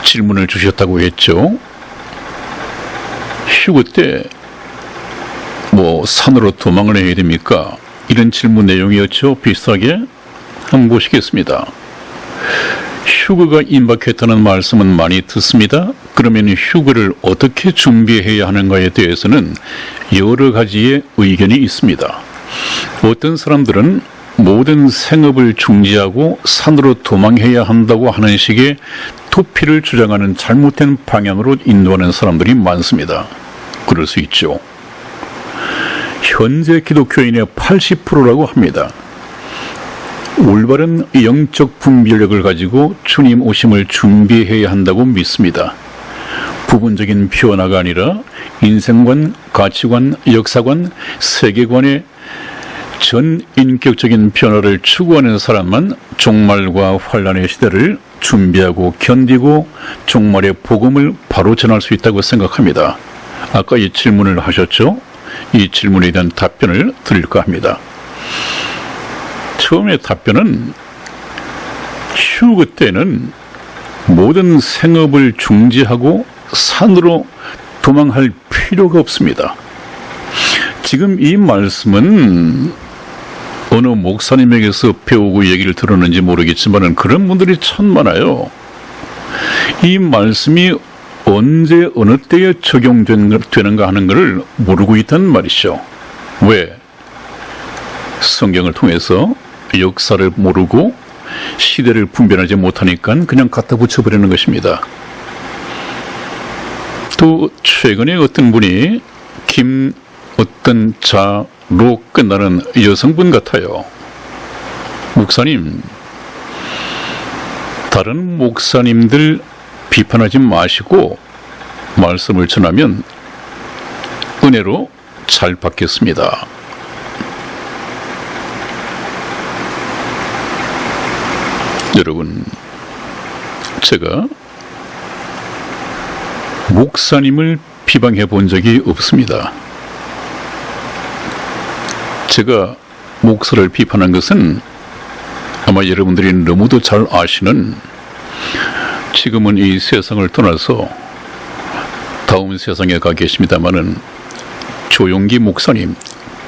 질문을 주셨다고 했죠. 휴거 때 뭐 산으로 도망을 해야 됩니까? 이런 질문 내용이었죠. 비슷하게 한번 보시겠습니다. 휴거가 임박했다는 말씀은 많이 듣습니다. 그러면 휴거를 어떻게 준비해야 하는가에 대해서는 여러 가지의 의견이 있습니다. 어떤 사람들은 모든 생업을 중지하고 산으로 도망해야 한다고 하는 식의 도피를 주장하는 잘못된 방향으로 인도하는 사람들이 많습니다. 그럴 수 있죠. 현재 기독교인의 80%라고 합니다. 올바른 영적 분별력을 가지고 주님 오심을 준비해야 한다고 믿습니다. 부분적인 변화가 아니라 인생관, 가치관, 역사관, 세계관의 전 인격적인 변화를 추구하는 사람만 종말과 환란의 시대를 준비하고 견디고 종말의 복음을 바로 전할 수 있다고 생각합니다. 아까 이 질문을 하셨죠? 이 질문에 대한 답변을 드릴까 합니다. 처음에 답변은 휴거 때는 모든 생업을 중지하고 산으로 도망할 필요가 없습니다. 지금 이 말씀은 어느 목사님에게서 배우고 얘기를 들었는지 모르겠지만 그런 분들이 참 많아요. 이 말씀이 언제 어느 때에 적용되는가 하는 것을 모르고 있다는 말이죠. 왜? 성경을 통해서 역사를 모르고 시대를 분별하지 못하니까 그냥 갖다 붙여버리는 것입니다. 또 최근에 어떤 분이 어떤 자로 끝나는 여성분 같아요. 목사님, 다른 목사님들 비판하지 마시고 말씀을 전하면 은혜로 잘 받겠습니다. 여러분, 제가 목사님을 비방해 본 적이 없습니다. 제가 목사를 비판한 것은 아마 여러분들이 너무도 잘 아시는, 지금은 이 세상을 떠나서 다음 세상에 가 계십니다마는 조용기 목사님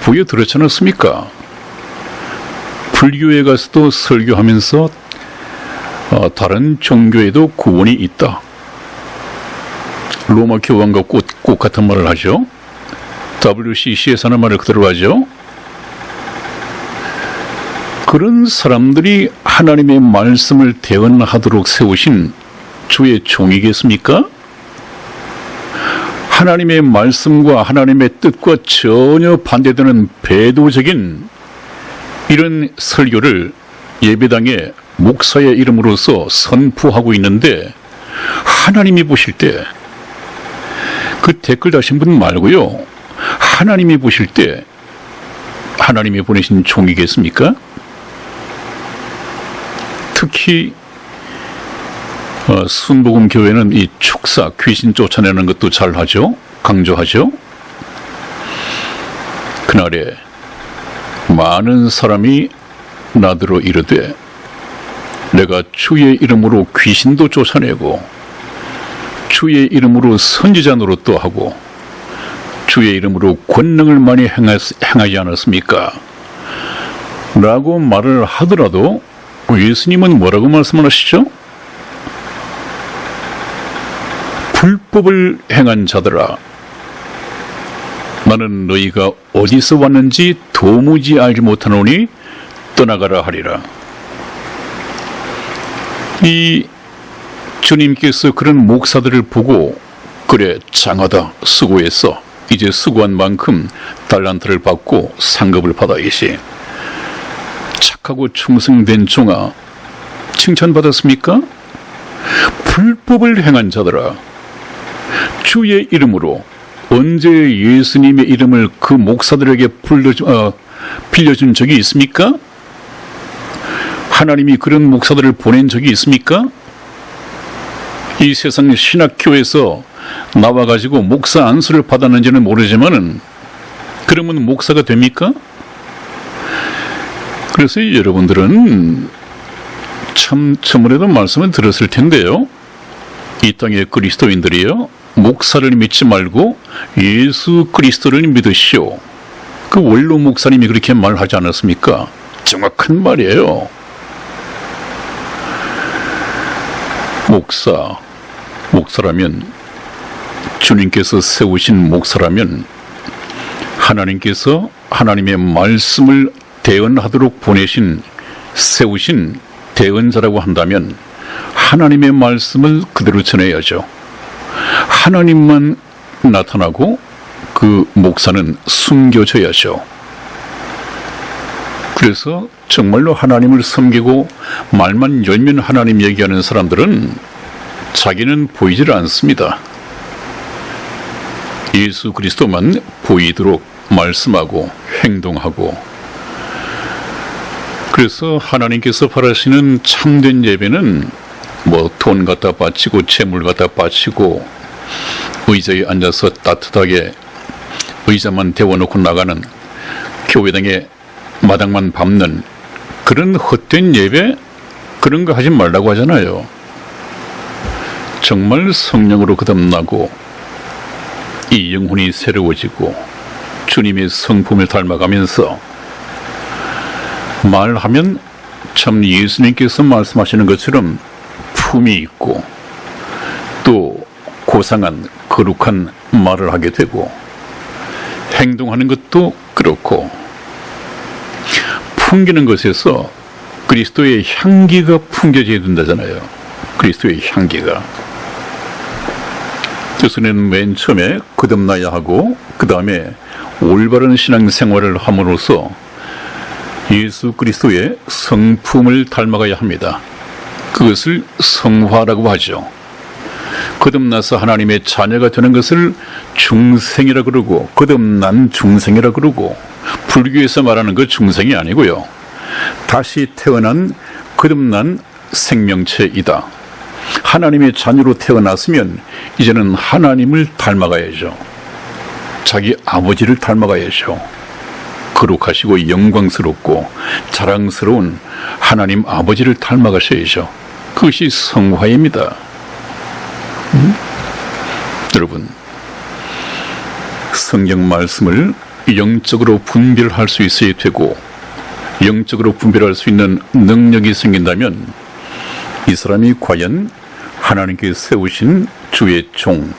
부에 들었지 않았습니까? 불교에 가서도 설교하면서 다른 종교에도 구원이 있다. 로마 교황과 꽃 같은 말을 하죠. WCC에서 하는 말을 그대로 하죠. 그런 사람들이 하나님의 말씀을 대언하도록 세우신 주의 종이겠습니까? 하나님의 말씀과 하나님의 뜻과 전혀 반대되는 배도적인 이런 설교를 예배당에 목사의 이름으로서 선포하고 있는데, 하나님이 보실 때, 그 댓글 다신 분 말고요, 하나님이 보실 때 하나님이 보내신 종이겠습니까? 특히 순복음 교회는 이 축사, 귀신 쫓아내는 것도 잘 하죠. 강조하죠. 그날에 많은 사람이 나더러 이르되 내가 주의 이름으로 귀신도 쫓아내고 주의 이름으로 선지자 노릇도 하고 주의 이름으로 권능을 많이 행하지 않았습니까? 라고 말을 하더라도 예수님은 뭐라고 말씀을 하시죠? 불법을 행한 자들아, 나는 너희가 어디서 왔는지 도무지 알지 못하노니 떠나가라 하리라. 이 주님께서 그런 목사들을 보고 그래 장하다, 수고했어, 이제 수고한 만큼 달란트를 받고 상급을 받아야지, 착하고 충성된 종아, 칭찬받았습니까? 불법을 행한 자들아, 주의 이름으로 언제 예수님의 이름을 그 목사들에게 빌려준 적이 있습니까? 하나님이 그런 목사들을 보낸 적이 있습니까? 이 세상 신학교에서 나와가지고 목사 안수를 받았는지는 모르지만은 그러면 목사가 됩니까? 그래서 여러분들은 참 저번에도 말씀을 들었을 텐데요. 이 땅의 그리스도인들이요, 목사를 믿지 말고 예수 그리스도를 믿으시오. 그 원로 목사님이 그렇게 말하지 않았습니까? 정확한 말이에요. 목사라면, 주님께서 세우신 목사라면 하나님께서 하나님의 말씀을 대언하도록 세우신 대언자라고 한다면 하나님의 말씀을 그대로 전해야죠. 하나님만 나타나고 그 목사는 숨겨져야죠. 그래서 정말로 하나님을 섬기고 말만 열면 하나님 얘기하는 사람들은 자기는 보이질 않습니다. 예수 그리스도만 보이도록 말씀하고 행동하고, 그래서 하나님께서 바라시는 참된 예배는 돈 갖다 바치고 재물 갖다 바치고 의자에 앉아서 따뜻하게 의자만 데워놓고 나가는, 교회당에 마당만 밟는 그런 헛된 예배, 그런 거 하지 말라고 하잖아요. 정말 성령으로 거듭나고 이 영혼이 새로워지고 주님의 성품을 닮아가면서 말하면 참 예수님께서 말씀하시는 것처럼 품이 있고 또 고상한 거룩한 말을 하게 되고, 행동하는 것도 그렇고, 풍기는 것에서 그리스도의 향기가 풍겨져야 된다잖아요. 그리스도의 향기가. 그래서는 맨 처음에 거듭나야 하고 그 다음에 올바른 신앙생활을 함으로써 예수 그리스도의 성품을 닮아가야 합니다. 그것을 성화라고 하죠. 거듭나서 하나님의 자녀가 되는 것을 중생이라 그러고, 거듭난 중생이라 그러고, 불교에서 말하는 그 중생이 아니고요, 다시 태어난 거듭난 생명체이다. 하나님의 자녀로 태어났으면 이제는 하나님을 닮아가야죠. 자기 아버지를 닮아가야죠. 거룩하시고 영광스럽고 자랑스러운 하나님 아버지를 닮아가셔야죠. 그것이 성화입니다. 여러분, 성경 말씀을 영적으로 분별할 수 있어야 되고, 영적으로 분별할 수 있는 능력이 생긴다면 이 사람이 과연 하나님께 세우신 주의 종,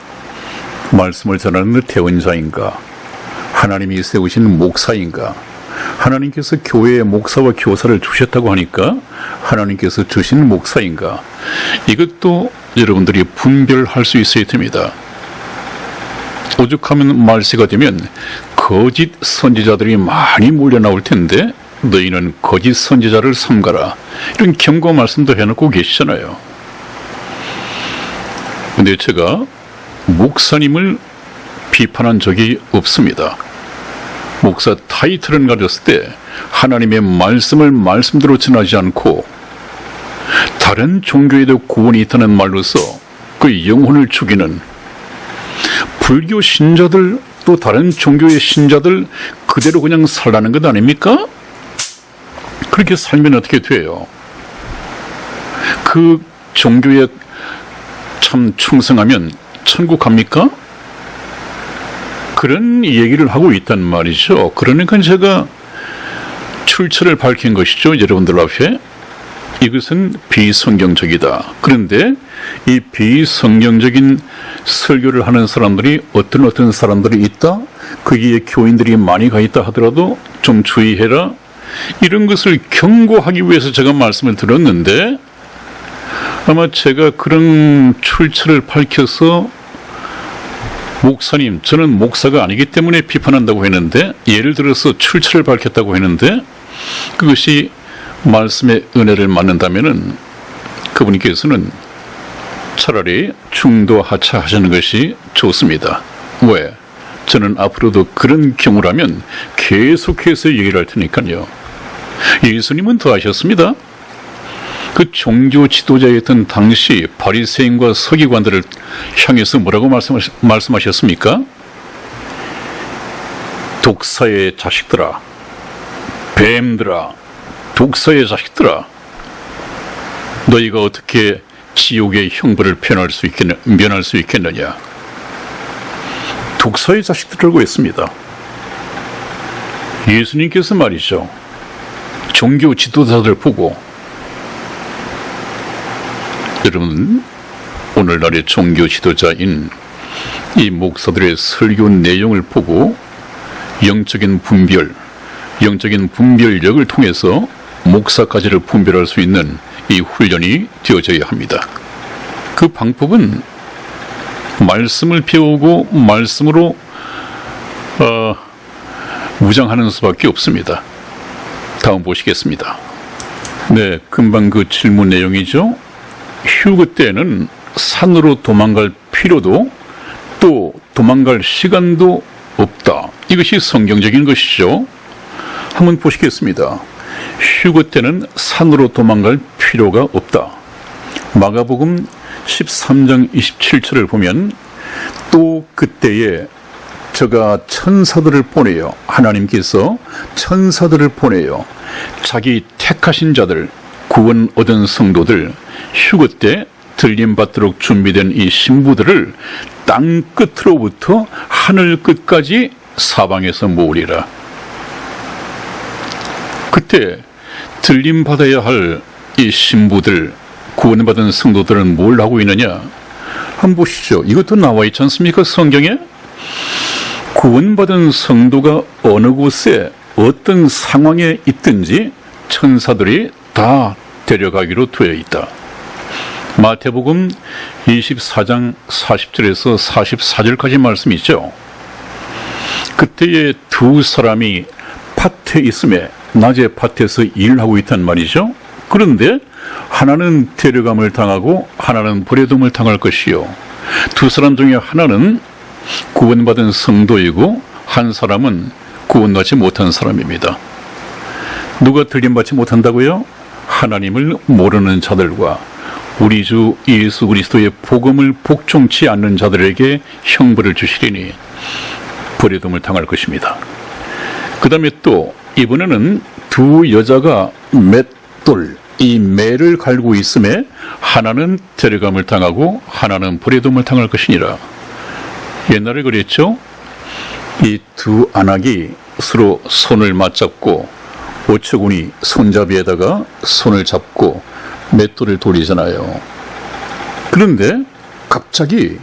말씀을 전하는 대언자인가, 하나님이 세우신 목사인가, 하나님께서 교회에 목사와 교사를 주셨다고 하니까 하나님께서 주신 목사인가, 이것도 여러분들이 분별할 수 있어야 됩니다. 오죽하면 말세가 되면 거짓 선지자들이 많이 몰려 나올 텐데 너희는 거짓 선지자를 삼가라, 이런 경고 말씀도 해놓고 계시잖아요. 근데 제가 목사님을 비판한 적이 없습니다. 목사 타이틀을 가졌을 때 하나님의 말씀을 말씀대로 전하지 않고 다른 종교에도 구원이 있다는 말로서 그 영혼을 죽이는, 불교 신자들 또 다른 종교의 신자들 그대로 그냥 살라는 것 아닙니까? 그렇게 살면 어떻게 돼요? 그 종교에 참 충성하면 천국 갑니까? 그런 얘기를 하고 있단 말이죠. 그러니까 제가 출처를 밝힌 것이죠, 여러분들 앞에. 이것은 비성경적이다. 그런데 이 비성경적인 설교를 하는 사람들이 어떤 사람들이 있다? 거기에 교인들이 많이 가 있다 하더라도 좀 주의해라, 이런 것을 경고하기 위해서 제가 말씀을 드렸는데, 아마 제가 그런 출처를 밝혀서 목사님, 저는 목사가 아니기 때문에 비판한다고 했는데, 예를 들어서 출처를 밝혔다고 했는데 그것이 말씀의 은혜를 받는다면은 그분께서는 차라리 중도하차하시는 것이 좋습니다. 왜? 저는 앞으로도 그런 경우라면 계속해서 얘기를 할 테니까요. 예수님은 더 하셨습니다. 그 종교 지도자였던 당시 바리새인과 서기관들을 향해서 뭐라고 말씀하셨습니까? 독사의 자식들아, 뱀들아, 독사의 자식들아, 너희가 어떻게 지옥의 형벌을 면할 수 있겠느냐? 독사의 자식들이라고 했습니다. 예수님께서 말이죠, 종교 지도자들 보고, 여러분, 오늘날의 종교 지도자인 이 목사들의 설교 내용을 보고 영적인 분별력을 통해서 목사까지를 분별할 수 있는 이 훈련이 되어져야 합니다. 그 방법은 말씀을 배우고 말씀으로 무장하는 수밖에 없습니다. 다음 보시겠습니다. 네, 금방 그 질문 내용이죠. 휴거 때는 산으로 도망갈 필요도 또 도망갈 시간도 없다. 이것이 성경적인 것이죠. 한번 보시겠습니다. 휴거 때는 산으로 도망갈 필요가 없다. 마가복음 13장 27절을 보면 또 그때에 저가 천사들을 보내요. 하나님께서 천사들을 보내요. 자기 택하신 자들, 구원 얻은 성도들, 휴거 때 들림받도록 준비된 이 신부들을 땅 끝으로부터 하늘 끝까지 사방에서 모으리라. 그때 들림받아야 할 이 신부들, 구원받은 성도들은 뭘 하고 있느냐? 한번 보시죠. 이것도 나와 있지 않습니까? 성경에? 구원받은 성도가 어느 곳에 어떤 상황에 있든지 천사들이 다 데려가기로 되어 있다. 마태복음 24장 40절에서 44절까지 말씀이죠. 그때에 두 사람이 밭에 있음에 낮에 밭에서 일을 하고 있단 말이죠. 그런데 하나는 데려감을 당하고 하나는 버려둠을 당할 것이요. 두 사람 중에 하나는 구원받은 성도이고 한 사람은 구원받지 못한 사람입니다. 누가 들림받지 못한다고요? 하나님을 모르는 자들과 우리 주 예수 그리스도의 복음을 복종치 않는 자들에게 형벌을 주시리니 버려둠을 당할 것입니다. 그 다음에 또 이번에는 두 여자가 맷돌, 이 매를 갈고 있음에 하나는 데려감을 당하고 하나는 버려둠을 당할 것이니라. 옛날에 그랬죠? 이 두 안악이 서로 손을 맞잡고 오처구니 손잡이에다가 손을 잡고 맷돌을 돌리잖아요. 그런데 갑자기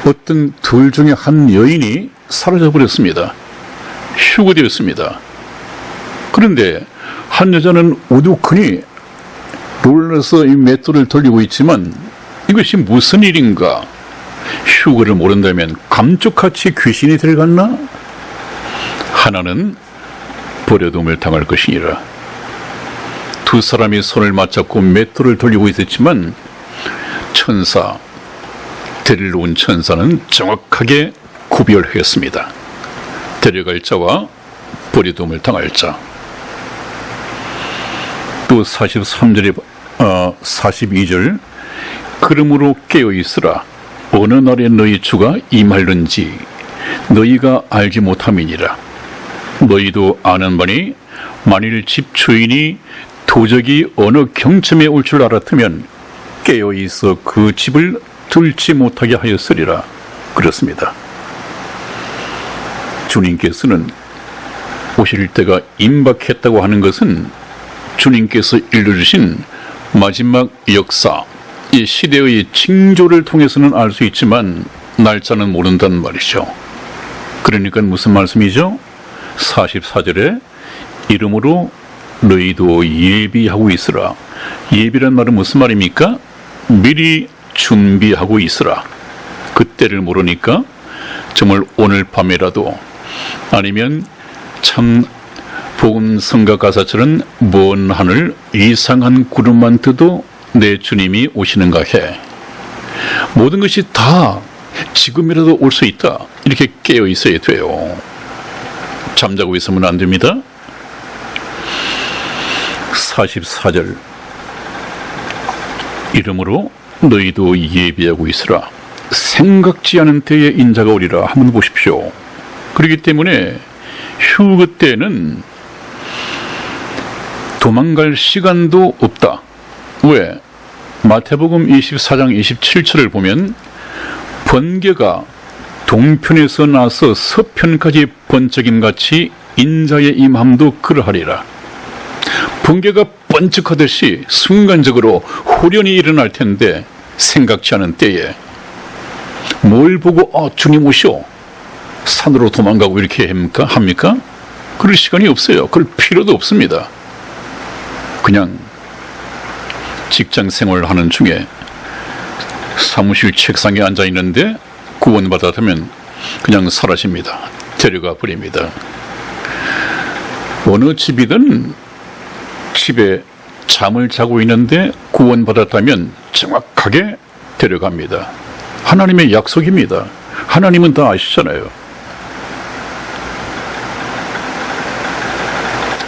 어떤 둘 중에 한 여인이 사라져 버렸습니다. 휴거되었습니다. 그런데 한 여자는 우두커니 놀라서 이 맷돌을 돌리고 있지만 이것이 무슨 일인가? 휴거를 모른다면 감쪽같이 귀신이 들어갔나? 하나는 버려둠을 당할 것이니라. 두 사람이 손을 맞잡고 맷돌을 돌리고 있었지만 데리러 온 천사는 정확하게 구별했습니다. 데려갈 자와 버려둠을 당할 자. 또 42절 그러므로 깨어있으라. 어느 날에 너희 주가 임할는지 너희가 알지 못함이니라. 너희도 아는 바니 만일 집 주인이 도적이 어느 경쯤에 올 줄 알았으면 깨어있어 그 집을 들지 못하게 하였으리라. 그렇습니다. 주님께서는 오실 때가 임박했다고 하는 것은 주님께서 일러주신 마지막 역사, 이 시대의 징조를 통해서는 알 수 있지만 날짜는 모른다는 말이죠. 그러니까 무슨 말씀이죠? 44절에 이름으로 너희도 예비하고 있으라. 예비란 말은 무슨 말입니까? 미리 준비하고 있으라. 그때를 모르니까 정말 오늘 밤이라도 아니면 참 복음 성가 가사처럼 먼 하늘 이상한 구름만 떠도 내 주님이 오시는가 해. 모든 것이 다 지금이라도 올 수 있다. 이렇게 깨어 있어야 돼요. 잠자고 있으면 안 됩니다. 44절 이러므로 너희도 예비하고 있으라. 생각지 않은 때에 인자가 오리라. 한번 보십시오. 그렇기 때문에 휴거 때는 도망갈 시간도 없다. 왜? 마태복음 24장 27절을 보면 번개가 동편에서 나서 서편까지 번쩍임같이 인자의 임함도 그러하리라. 번개가 번쩍하듯이 순간적으로 호련히 일어날 텐데 생각지 않은 때에 뭘 보고 주님 오시오 산으로 도망가고 이렇게 합니까? 그럴 시간이 없어요. 그럴 필요도 없습니다. 그냥 직장 생활을 하는 중에 사무실 책상에 앉아 있는데 구원받았다면 그냥 사라집니다. 데려가 버립니다. 어느 집이든 집에 잠을 자고 있는데 구원받았다면 정확하게 데려갑니다. 하나님의 약속입니다. 하나님은 다 아시잖아요.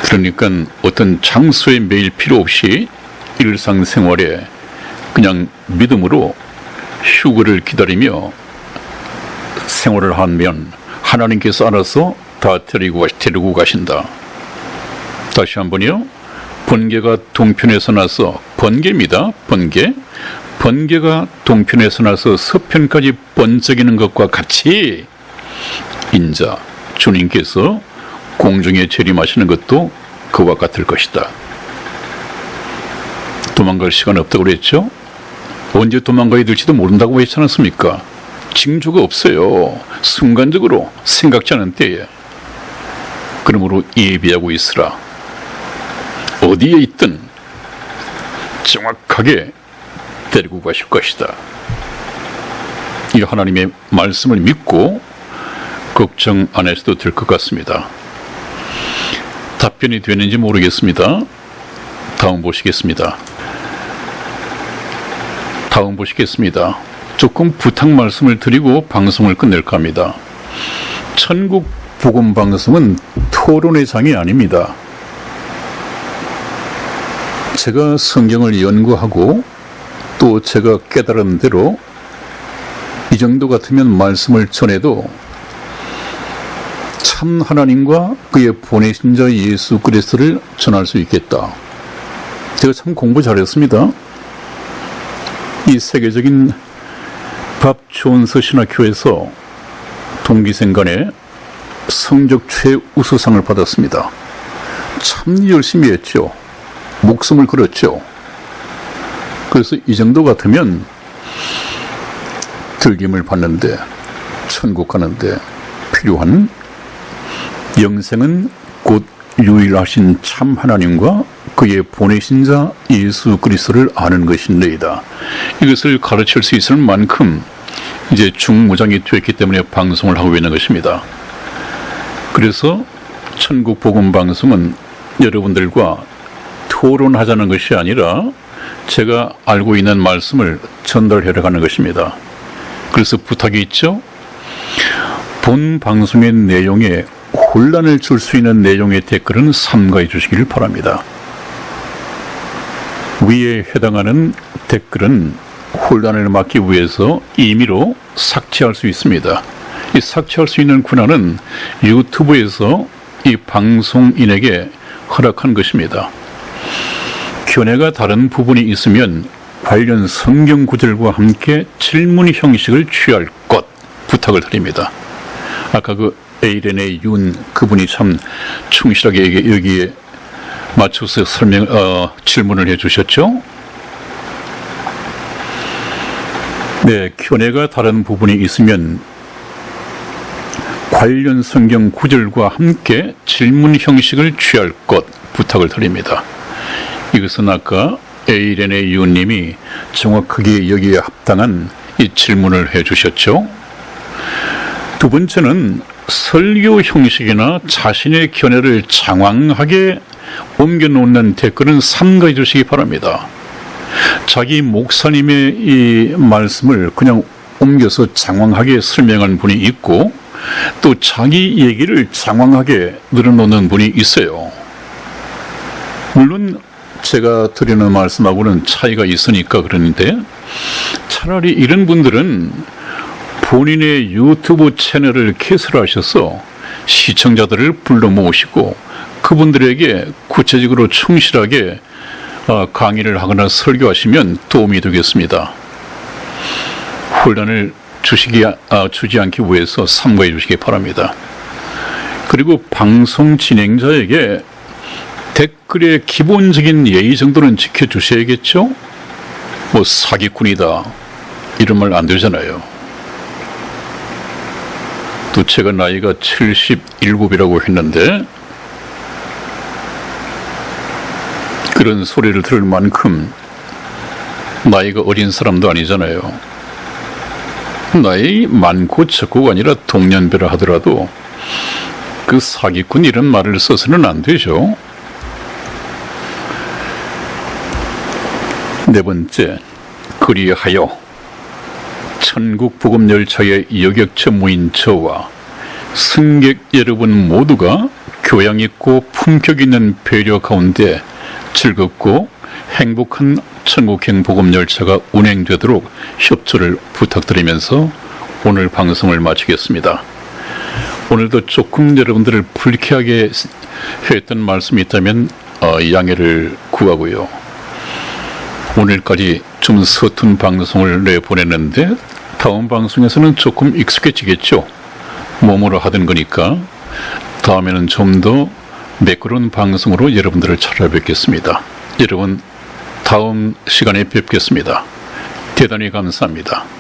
그러니까 어떤 장소에 매일 필요 없이 일상생활에 그냥 믿음으로 휴거를 기다리며 생활을 하면 하나님께서 알아서 다 데리고 가신다. 다시 한번요. 번개가 동편에서 나서 번개입니다. 번개가 동편에서 나서 서편까지 번쩍이는 것과 같이 인자 주님께서 공중에 재림하시는 것도 그와 같을 것이다. 도망갈 시간 없다고 그랬죠? 언제 도망가야 될지도 모른다고 했지 않았습니까? 징조가 없어요. 순간적으로 생각지 않은 때에. 그러므로 예비하고 있으라. 어디에 있든 정확하게 데리고 가실 것이다. 이 하나님의 말씀을 믿고 걱정 안 하셔도 될 것 같습니다. 답변이 되는지 모르겠습니다. 다음 보시겠습니다. 조금 부탁 말씀을 드리고 방송을 끝낼까 합니다. 천국 복음 방송은 토론의 장이 아닙니다. 제가 성경을 연구하고 또 제가 깨달은 대로 이 정도 같으면 말씀을 전해도 참 하나님과 그의 보내신 자 예수 그리스도를 전할 수 있겠다. 제가 참 공부 잘했습니다. 이 세계적인 밥존스 신학교에서 동기생 간에 성적 최우수상을 받았습니다. 참 열심히 했죠. 목숨을 걸었죠. 그래서 이 정도 같으면 들김을 받는데 천국 가는데 필요한 영생은 곧 유일하신 참 하나님과 그의 보내신 자 예수 그리스도를 아는 것인데이다. 이것을 가르칠 수 있을 만큼 이제 중무장이 되었기 때문에 방송을 하고 있는 것입니다. 그래서 천국 복음 방송은 여러분들과 토론하자는 것이 아니라 제가 알고 있는 말씀을 전달해 가는 것입니다. 그래서 부탁이 있죠. 본 방송의 내용에 혼란을 줄 수 있는 내용의 댓글은 삼가해 주시길 바랍니다. 위에 해당하는 댓글은 혼란을 막기 위해서 임의로 삭제할 수 있습니다. 이 삭제할 수 있는 권한은 유튜브에서 이 방송인에게 허락한 것입니다. 견해가 다른 부분이 있으면 관련 성경 구절과 함께 질문 형식을 취할 것 부탁을 드립니다. 아까 그 에이렌의 윤 그분이 참 충실하게 여기에 맞춰서 질문을 해주셨죠. 네, 견해가 다른 부분이 있으면 관련 성경 구절과 함께 질문 형식을 취할 것 부탁을 드립니다. 이것은 아까 에이렌의 윤님이 정확하게 여기에 합당한 이 질문을 해주셨죠. 두 번째는 설교 형식이나 자신의 견해를 장황하게 옮겨놓는 댓글은 삼가해 주시기 바랍니다. 자기 목사님의 이 말씀을 그냥 옮겨서 장황하게 설명한 분이 있고 또 자기 얘기를 장황하게 늘어놓는 분이 있어요. 물론 제가 드리는 말씀하고는 차이가 있으니까 그러는데 차라리 이런 분들은 본인의 유튜브 채널을 개설하셔서 시청자들을 불러 모으시고 그분들에게 구체적으로 충실하게 강의를 하거나 설교하시면 도움이 되겠습니다. 혼란을 주지 않기 위해서 삼가해 주시기 바랍니다. 그리고 방송 진행자에게 댓글의 기본적인 예의 정도는 지켜주셔야겠죠? 뭐 사기꾼이다 이런 말 안 되잖아요. 또 제가 나이가 77이라고 했는데 그런 소리를 들을 만큼 나이가 어린 사람도 아니잖아요. 나이 많고 적고가 아니라 동년배라 하더라도 그 사기꾼 이런 말을 써서는 안 되죠. 네 번째, 그리하여 천국 복음 열차의 여객 전무인 저와 승객 여러분 모두가 교양 있고 품격 있는 배려 가운데 즐겁고 행복한 천국행 복음 열차가 운행되도록 협조를 부탁드리면서 오늘 방송을 마치겠습니다. 오늘도 조금 여러분들을 불쾌하게 했던 말씀이 있다면 양해를 구하고요. 오늘까지 좀 서툰 방송을 내보냈는데 다음 방송에서는 조금 익숙해지겠죠. 몸으로 하던 거니까 다음에는 좀 더 매끄러운 방송으로 여러분들을 찾아뵙겠습니다. 여러분 다음 시간에 뵙겠습니다. 대단히 감사합니다.